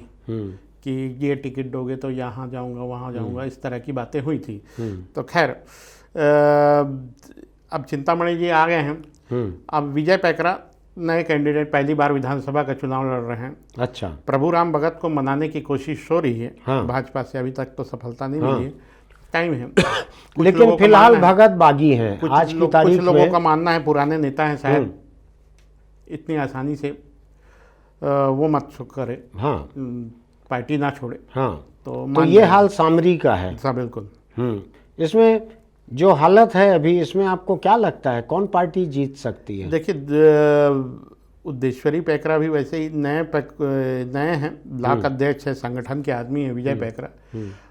कि ये टिकट दोगे तो यहाँ जाऊँगा वहाँ जाऊँगा, इस तरह की बातें हुई थी। तो खैर अब चिंतामणि जी आ गए हैं। अब विजय पैकरा नए कैंडिडेट पहली बार विधानसभा का चुनाव लड़ रहे हैं। अच्छा, प्रभुराम भगत को मनाने की कोशिश हो रही है। हाँ। भाजपा से अभी तक तो सफलता नहीं मिली है, टाइम है। लेकिन फिलहाल भगत बागी हैं आज की तारीख में। कुछ लोगों का मानना है, पुराने नेता हैं, शायद इतनी आसानी से वो मत करे, हाँ, पार्टी ना छोड़े। हाँ, तो ये हाल सामरी का है। बिल्कुल। इसमें जो हालत है अभी, इसमें आपको क्या लगता है कौन पार्टी जीत सकती है? देखिए, उद्देश्वरी पैकरा भी वैसे ही नए हैं, ब्लॉक अध्यक्ष है, संगठन के आदमी है विजय पैकरा।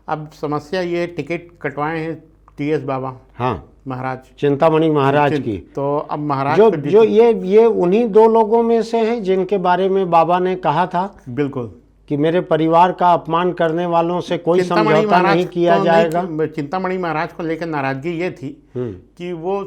अब समस्या ये टिकट कटवाए हैं TS बाबा, हाँ, महाराज, चिंतामणि महाराज की। तो अब महाराज जो ये उन्हीं 2 लोगों में से हैं जिनके बारे में बाबा ने कहा था बिल्कुल कि मेरे परिवार का अपमान करने वालों से कोई समझौता नहीं किया जाएगा। चिंतामणि महाराज को लेकर नाराजगी ये थी कि वो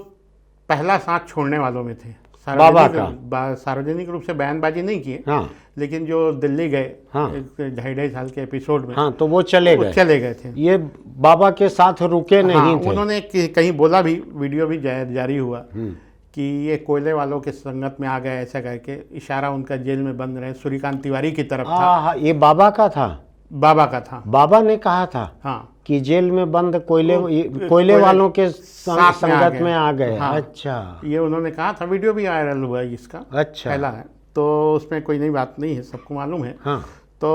पहला साथ छोड़ने वालों में थे बाबा का सार्वजनिक रूप से बयानबाजी नहीं की है, हाँ लेकिन जो दिल्ली गए हाँ 2.5 साल के एपिसोड में, हाँ, तो वो चले गए थे। ये बाबा के साथ रुके नहीं हाँ, थे। उन्होंने कहीं बोला भी, वीडियो भी जारी हुआ कि ये कोयले वालों के संगत में आ गए, ऐसा करके इशारा उनका जेल में बंद रहे सूर्यकांत तिवारी की तरफ था। ये बाबा का था, बाबा का था, बाबा ने कहा था हाँ कि जेल में बंद कोयले वालों के संगत में आ गए। हाँ, अच्छा, ये उन्होंने कहा था, वीडियो भी वायरल हुआ है इसका, अच्छा पहला है, तो उसमें कोई नई बात नहीं है, सबको मालूम है। हाँ तो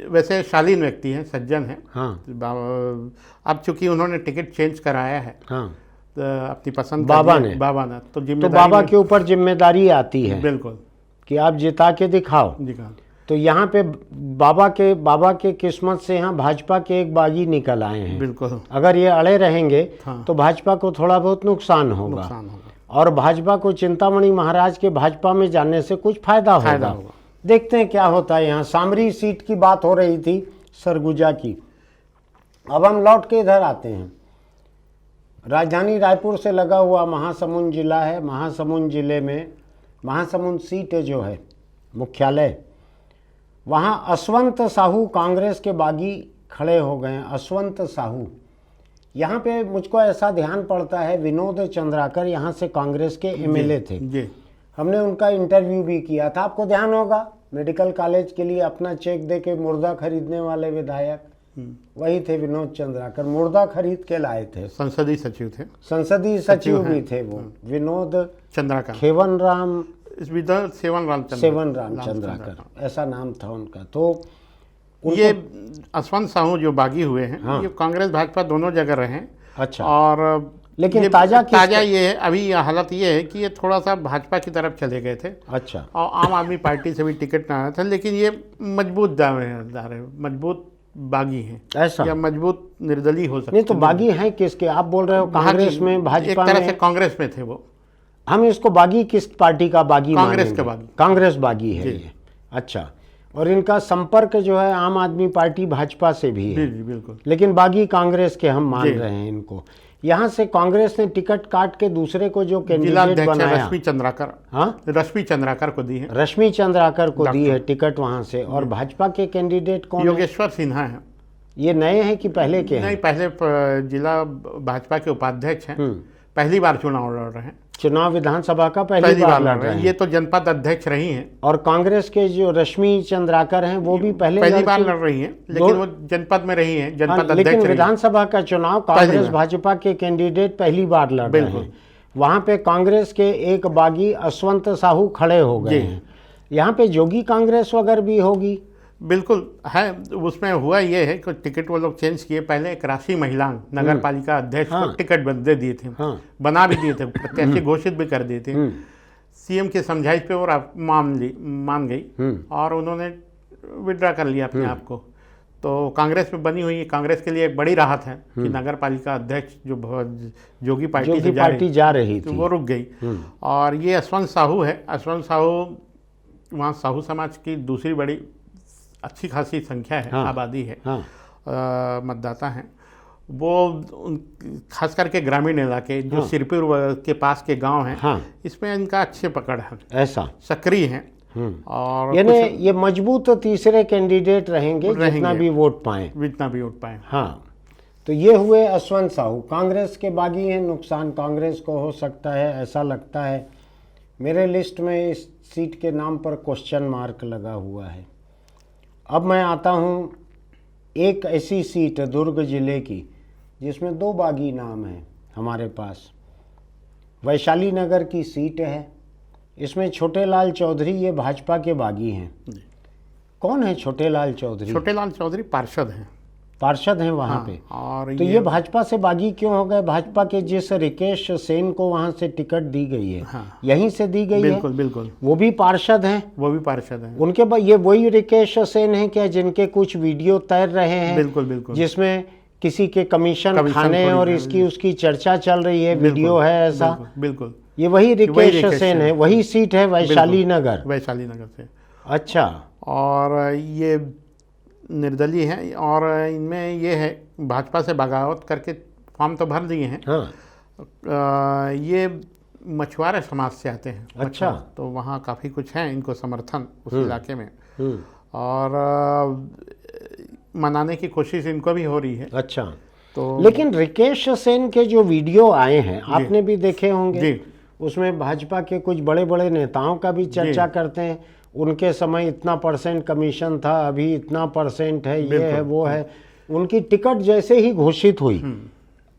वैसे शालीन व्यक्ति हैं, सज्जन हैं। हाँ अब चूंकि उन्होंने टिकट चेंज कराया है, हाँ, तो अपनी पसंद बाबा ने तो तो जिम्मेदारी बाबा के ऊपर जिम्मेदारी आती है बिल्कुल कि आप जिता के दिखाओ। तो यहाँ पे बाबा के किस्मत से यहाँ भाजपा के एक बागी निकल आए हैं। बिल्कुल, अगर ये अड़े रहेंगे हाँ, तो भाजपा को थोड़ा बहुत नुकसान होगा। और भाजपा को चिंतामणि महाराज के भाजपा में जाने से कुछ फायदा होगा। देखते हैं क्या होता है। यहाँ सामरी सीट की बात हो रही थी, सरगुजा की। अब हम लौट के इधर आते हैं। राजधानी रायपुर से लगा हुआ महासमुंद जिला है। महासमुंद जिले में महासमुंद सीट जो है मुख्यालय, वहाँ अश्वंत साहू कांग्रेस के बागी खड़े हो गए हैं। अश्वंत साहू, यहाँ पे मुझको ऐसा ध्यान पड़ता है, विनोद चंद्राकर यहाँ से कांग्रेस के एमएलए थे जी। हमने उनका इंटरव्यू भी किया था, आपको ध्यान होगा। मेडिकल कॉलेज के लिए अपना चेक दे के मुर्दा खरीदने वाले विधायक वही थे, विनोद चंद्राकर। मुर्दा खरीद के लाए थे, संसदीय सचिव थे, संसदीय सचिव भी थे वो, विनोद चंद्राकर, सेवन राम चंद्राकर, ऐसा नाम था उनका। तो ये अश्वंत साहू जो बागी हुए हैं, हाँ, ये कांग्रेस भाजपा दोनों जगह रहे। अच्छा, और लेकिन ताजा ये है, अभी हालत ये है कि ये थोड़ा सा भाजपा की तरफ चले गए थे। अच्छा, और आम आदमी पार्टी से भी टिकट ना आया था, लेकिन ये मजबूत दावेदार है, मजबूत बागी हैं, ऐसा या मजबूत निर्दलीय हो सकते। नहीं तो बागी हैं किसके आप बोल रहे हो? कांग्रेस में, भाजपा एक तरह से कांग्रेस में थे वो। हम इसको बागी किस पार्टी का बागी? कांग्रेस के बागी, कांग्रेस बागी है ये। अच्छा, और इनका संपर्क जो है आम आदमी पार्टी भाजपा से भी है। बिल्कुल, लेकिन बागी कांग्रेस के हम मान रहे हैं इनको। यहाँ से कांग्रेस ने टिकट काट के दूसरे को जो कैंडिडेट बनाया, रश्मि चंद्राकर, हाँ, रश्मि चंद्राकर को दी है, रश्मि चंद्राकर को दी है टिकट वहाँ से। और भाजपा के कैंडिडेट कौन? योगेश्वर सिन्हा है। ये नए हैं कि पहले के हैं? नहीं, पहले जिला भाजपा के उपाध्यक्ष हैं, पहली बार चुनाव लड़ रहे हैं। चुनाव विधानसभा का पहली बार लड़ रहे हैं। ये तो जनपद अध्यक्ष रही हैं। और कांग्रेस के जो रश्मि चंद्राकर हैं वो भी पहली बार लड़ रही हैं, लेकिन वो जनपद में रही हैं, जनपद अध्यक्ष। लेकिन विधानसभा का चुनाव कांग्रेस भाजपा के कैंडिडेट पहली बार लड़ रहे हैं। वहाँ पे कांग्रेस के एक बागी अश्वंत साहू खड़े हो गए हैं। यहाँ पे जोगी कांग्रेस वगैरह भी होगी? बिल्कुल है। उसमें हुआ ये है कि टिकट वो लोग चेंज किए। पहले एक राशि महिलांग नगर पालिका अध्यक्ष को टिकट दे दिए थे, बना भी दिए थे, प्रत्याशी घोषित भी कर दिए थे। सीएम के समझाइश पे वो मान गई और उन्होंने विड्रा कर लिया अपने आप को। तो कांग्रेस में बनी हुई है। कांग्रेस के लिए एक बड़ी राहत है कि नगर पालिका अध्यक्ष जो जोगी पार्टी से जा रही थी वो रुक गई। और ये अश्वंत साहू है। अश्वंत साहू वहाँ साहू समाज की दूसरी बड़ी अच्छी खासी संख्या है, आबादी है, मतदाता हैं वो। खास करके ग्रामीण इलाके जो सिरपुर के पास के गांव हैं, इसमें इनका अच्छे पकड़ है, ऐसा सक्रिय हैं। और यानी ये मजबूत तीसरे कैंडिडेट रहेंगे जितना भी वोट पाएं। हाँ, तो ये हुए अश्वंत साहू, कांग्रेस के बागी हैं। नुकसान कांग्रेस को हो सकता है ऐसा लगता है। मेरे लिस्ट में इस सीट के नाम पर क्वेश्चन मार्क लगा हुआ है। अब मैं आता हूँ एक ऐसी सीट दुर्ग जिले की जिसमें दो बागी नाम हैं हमारे पास। वैशाली नगर की सीट है। इसमें छोटे लाल चौधरी ये भाजपा के बागी हैं। कौन है छोटे लाल चौधरी? छोटे लाल चौधरी पार्षद हैं वहाँ पे। और तो ये भाजपा से बागी क्यों हो गए? भाजपा के जिस रिकेश सेन को वहाँ से टिकट दी गई है, यहीं से दी गई है। बिल्कुल। वो भी पार्षद हैं। उनके बाद ये वही रिकेश सेन है क्या जिनके कुछ वीडियो तैर रहे हैं? बिल्कुल। जिसमें किसी के कमिशन खाने और इसकी उसकी चर्चा चल रही है, वीडियो है ऐसा? बिल्कुल। ये वही रिकेश सेन है। वही सीट है वैशाली नगर से। अच्छा, और ये निर्दलीय हैं और इनमें ये है भाजपा से बगावत करके फॉर्म तो भर दिए हैं। ये मछुआरा समाज से आते हैं। अच्छा। तो वहाँ काफ़ी कुछ है इनको समर्थन उस इलाके में, और मनाने की कोशिश इनको भी हो रही है। अच्छा। तो लेकिन रिकेश सेन के जो वीडियो आए हैं आपने भी देखे होंगे जी। उसमें भाजपा के कुछ बड़े बड़े नेताओं का भी चर्चा करते हैं, उनके समय इतना % कमीशन था, अभी इतना % है, ये है वो है। उनकी टिकट जैसे ही घोषित हुई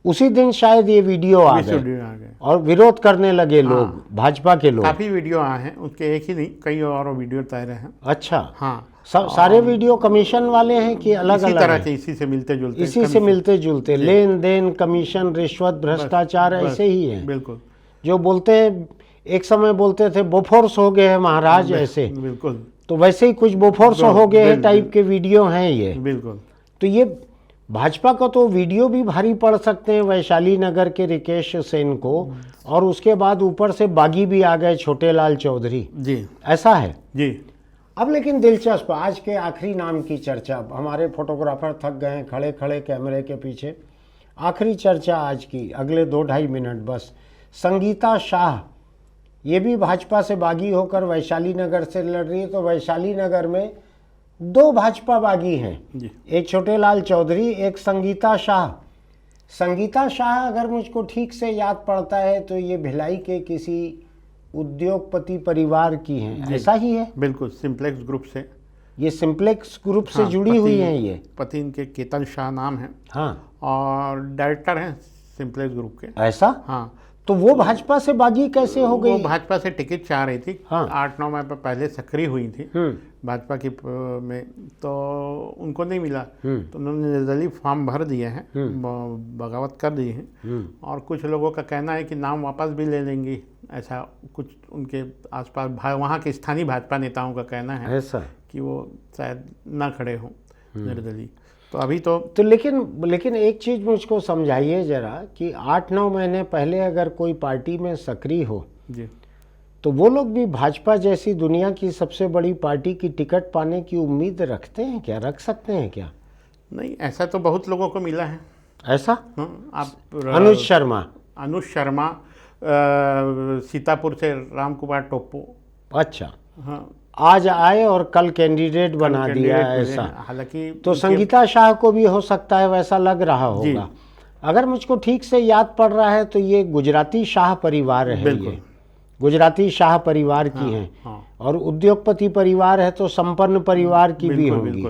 उसी दिन शायद ये वीडियो आ गए और विरोध करने लगे लोग, भाजपा के लोग। काफ़ी वीडियो आए हैं उनके, एक ही नहीं कई और वीडियो तैयार हैं। अच्छा। हाँ, सारे वीडियो कमीशन वाले हैं कि अलग अलग तरह के? इसी से मिलते जुलते, इसी से मिलते जुलते, लेन देन, कमीशन, रिश्वत, भ्रष्टाचार ऐसे ही हैं। बिल्कुल। जो बोलते हैं, एक समय बोलते थे बोफोर्स हो गए हैं महाराज, ऐसे बिल्कुल, तो वैसे ही कुछ बोफोर्स हो गए हैं टाइप के वीडियो हैं ये। बिल्कुल। तो ये भाजपा का तो वीडियो भी भारी पड़ सकते हैं वैशाली नगर के रिकेश सेन को, और उसके बाद ऊपर से बागी भी आ गए छोटे लाल चौधरी जी, ऐसा है जी। अब लेकिन दिलचस्प आज के आखिरी नाम की चर्चा, हमारे फोटोग्राफर थक गए खड़े खड़े कैमरे के पीछे। आखिरी चर्चा आज की, अगले 2-2.5 मिनट बस। संगीता शाह, ये भी भाजपा से बागी होकर वैशाली नगर से लड़ रही है। तो वैशाली नगर में 2 भाजपा बागी हैं, एक छोटे लाल चौधरी, एक संगीता शाह। संगीता शाह अगर मुझको ठीक से याद पड़ता है तो ये भिलाई के किसी उद्योगपति परिवार की हैं, ऐसा ही है? बिल्कुल, सिंप्लेक्स ग्रुप से। ये सिंप्लेक्स ग्रुप से जुड़ी हुई हैं ये? पति इनके केतन शाह नाम है। हाँ। और डायरेक्टर हैं सिंप्लेक्स ग्रुप के। ऐसा? हाँ। तो वो भाजपा से बागी कैसे हो गई? वो भाजपा से टिकट चाह रही थी। हाँ। 8-9 में पहले सक्रिय हुई थी भाजपा की में, तो उनको नहीं मिला तो उन्होंने निर्दलीय फॉर्म भर दिए हैं, बगावत कर दी है। और कुछ लोगों का कहना है कि नाम वापस भी ले लेंगी, ऐसा कुछ उनके आसपास वहाँ के स्थानीय भाजपा नेताओं का कहना है ऐसा कि वो शायद ना खड़े हों निर्दलीय। तो अभी तो लेकिन एक चीज़ मुझको समझाइए जरा कि 8-9 महीने पहले अगर कोई पार्टी में सक्रिय हो जी, तो वो लोग भी भाजपा जैसी दुनिया की सबसे बड़ी पार्टी की टिकट पाने की उम्मीद रखते हैं क्या, रख सकते हैं क्या? नहीं, ऐसा तो बहुत लोगों को मिला है। ऐसा? आप अनुज शर्मा, सीतापुर से राम कुमार टोप्पो। अच्छा। हाँ, आज आए और कल कैंडिडेट बना दिया, ऐसा? हालांकि तो संगीता शाह को भी हो सकता है वैसा लग रहा होगा। अगर मुझको ठीक से याद पड़ रहा है तो ये गुजराती शाह परिवार है, ये गुजराती शाह परिवार की हैं। और उद्योगपति परिवार है तो संपन्न परिवार की भी होगी।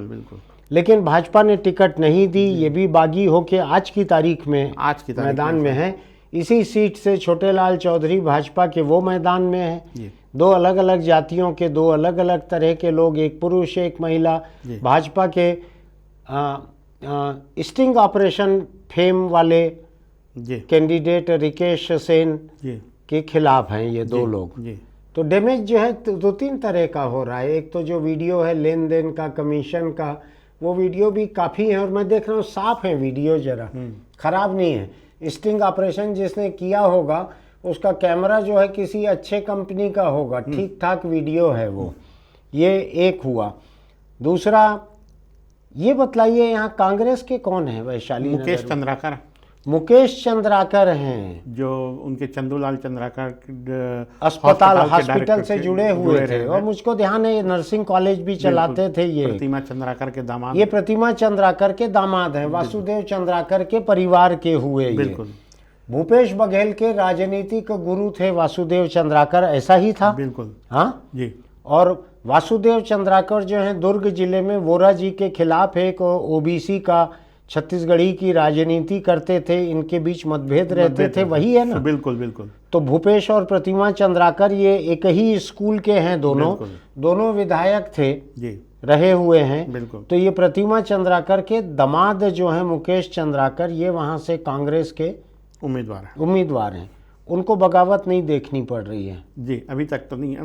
लेकिन भाजपा ने टिकट नहीं दी, ये भी बागी होके आज की तारीख में मैदान में है। इसी सीट से छोटे लाल चौधरी भाजपा के वो मैदान में है। 2 अलग अलग जातियों के 2 अलग अलग तरह के लोग, एक पुरुष एक महिला, भाजपा के स्टिंग ऑपरेशन फेम वाले कैंडिडेट रिकेश सेन के खिलाफ हैं ये 2 लोग। तो डैमेज जो है 2-3 तरह का हो रहा है। एक तो जो वीडियो है लेन देन का, कमीशन का, वो वीडियो भी काफ़ी है और मैं देख रहा हूँ साफ है वीडियो, जरा खराब नहीं है। स्टिंग ऑपरेशन जिसने किया होगा उसका कैमरा जो है किसी अच्छे कंपनी का होगा, ठीक ठाक वीडियो है वो। ये एक हुआ। दूसरा ये बतलाइए, यहाँ कांग्रेस के कौन है वैशाली? मुकेश चंद्राकर हैं, जो उनके चंदूलाल चंद्राकर हॉस्पिटल से जुड़े हुए थे। और मुझको ध्यान है ये नर्सिंग कॉलेज भी चलाते थे। ये प्रतिमा चंद्राकर के दामाद, ये प्रतिमा चंद्राकर के दामाद हैं, वासुदेव चंद्राकर के परिवार के हुए। ये भूपेश बघेल के राजनीतिक गुरु थे वासुदेव चंद्राकर, ऐसा ही था? बिल्कुल। हाँ जी। और वासुदेव चंद्राकर जो हैं दुर्ग जिले में वोरा जी के खिलाफ एक ओबीसी का छत्तीसगढ़ी की राजनीति करते थे, इनके बीच मतभेद रहते थे, वही है ना? बिल्कुल बिल्कुल। तो भूपेश और प्रतिमा चंद्राकर ये एक ही स्कूल के हैं, दोनों विधायक थे जी, रहे हुए हैं। बिल्कुल। तो ये प्रतिमा चंद्राकर के दामाद जो हैं मुकेश चंद्राकर, ये वहाँ से कांग्रेस के उम्मीदवार हैं। उनको बगावत नहीं देखनी पड़ रही है जी, अभी तक तो नहीं है।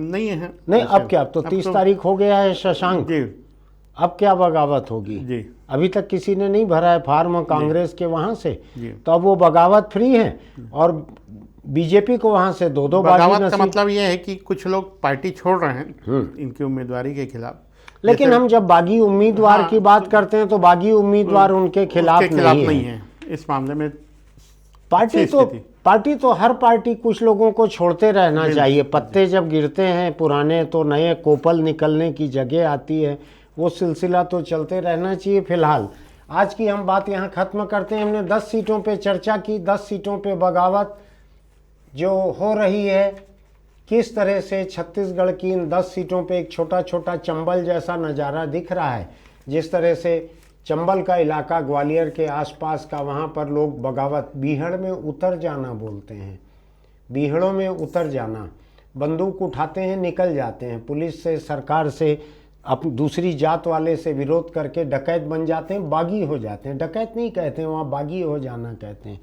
नहीं, अब क्या? अब तो 30 तारीख हो गया है शशांक जी, अब क्या बगावत होगी जी? अभी तक किसी ने नहीं भरा है फार्म कांग्रेस के वहां से, तो अब वो बगावत फ्री है। और बीजेपी को वहां से 2-2 बगावत का मतलब ये है कि कुछ लोग पार्टी छोड़ रहे हैं इनकी उम्मीदवारी के खिलाफ। लेकिन हम जब बागी उम्मीदवार की बात करते हैं तो बागी उम्मीदवार उनके खिलाफ नहीं है। इस मामले में पार्टी तो हर पार्टी कुछ लोगों को छोड़ते रहना चाहिए। पत्ते जब गिरते हैं पुराने तो नए कोपल निकलने की जगह आती है, वो सिलसिला तो चलते रहना चाहिए। फिलहाल आज की हम बात यहाँ ख़त्म करते हैं। हमने 10 सीटों पे चर्चा की, 10 सीटों पे बगावत जो हो रही है, किस तरह से छत्तीसगढ़ की इन 10 सीटों पे एक छोटा छोटा चंबल जैसा नज़ारा दिख रहा है। जिस तरह से चंबल का इलाका ग्वालियर के आसपास का, वहाँ पर लोग बगावत, बीहड़ में उतर जाना बोलते हैं, बीहड़ों में उतर जाना, बंदूक उठाते हैं, निकल जाते हैं, पुलिस से, सरकार से, दूसरी जात वाले से विरोध करके डकैत बन जाते हैं, बागी हो जाते हैं। डकैत नहीं कहते हैं वहाँ, बागी हो जाना कहते हैं।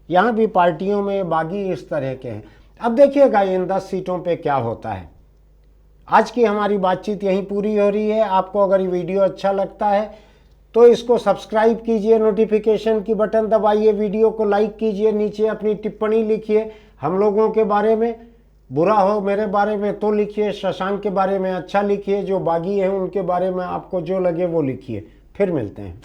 यहाँ भी पार्टियों में बागी इस तरह के हैं। अब देखिएगा इन 10 सीटों पे क्या होता है। आज की हमारी बातचीत यहीं पूरी हो रही है। आपको अगर ये वीडियो अच्छा लगता है तो इसको सब्सक्राइब कीजिए, नोटिफिकेशन की बटन दबाइए, वीडियो को लाइक कीजिए, नीचे अपनी टिप्पणी लिखिए हम लोगों के बारे में। बुरा हो मेरे बारे में तो लिखिए, शशांक के बारे में अच्छा लिखिए, जो बागी हैं उनके बारे में आपको जो लगे वो लिखिए। फिर मिलते हैं।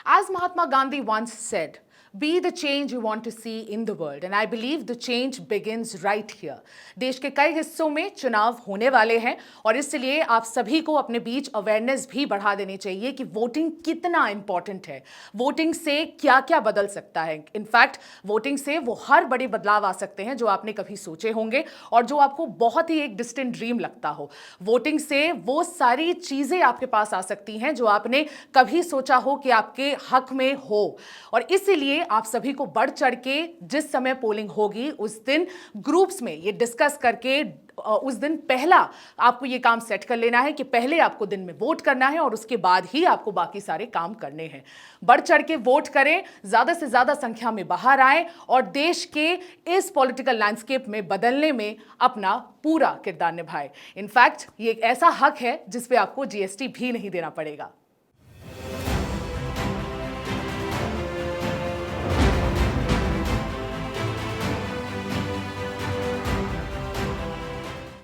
As Mahatma Gandhi once said, be the change you want to see in the world, and I believe the change begins right here. देश के कई हिस्सों में चुनाव होने वाले हैं और इसलिए आप सभी को अपने बीच अवेयरनेस भी बढ़ा देनी चाहिए कि वोटिंग कितना इंपॉर्टेंट है, वोटिंग से क्या क्या बदल सकता है। इनफैक्ट वोटिंग से वो हर बड़े बदलाव आ सकते हैं जो आपने कभी सोचे होंगे और जो आपको बहुत ही एक डिस्टेंट ड्रीम लगता हो। वोटिंग से वो सारी चीज़ें आपके पास आ सकती हैं जो आपने कभी सोचा हो कि आपके हक में हो, और इसीलिए आप सभी को बढ़ चढ़ के जिस समय पोलिंग होगी उस दिन ग्रुप्स में ये डिस्कस करके उस दिन पहला आपको ये काम सेट कर लेना है कि पहले आपको दिन में वोट करना है और उसके बाद ही आपको बाकी सारे काम करने हैं। बढ़ चढ़ के वोट करें, ज्यादा से ज्यादा संख्या में बाहर आए और देश के इस पॉलिटिकल लैंडस्केप में बदलने में अपना पूरा किरदार निभाए। इनफैक्ट ये एक ऐसा हक है जिस पे आपको जीएसटी भी नहीं देना पड़ेगा।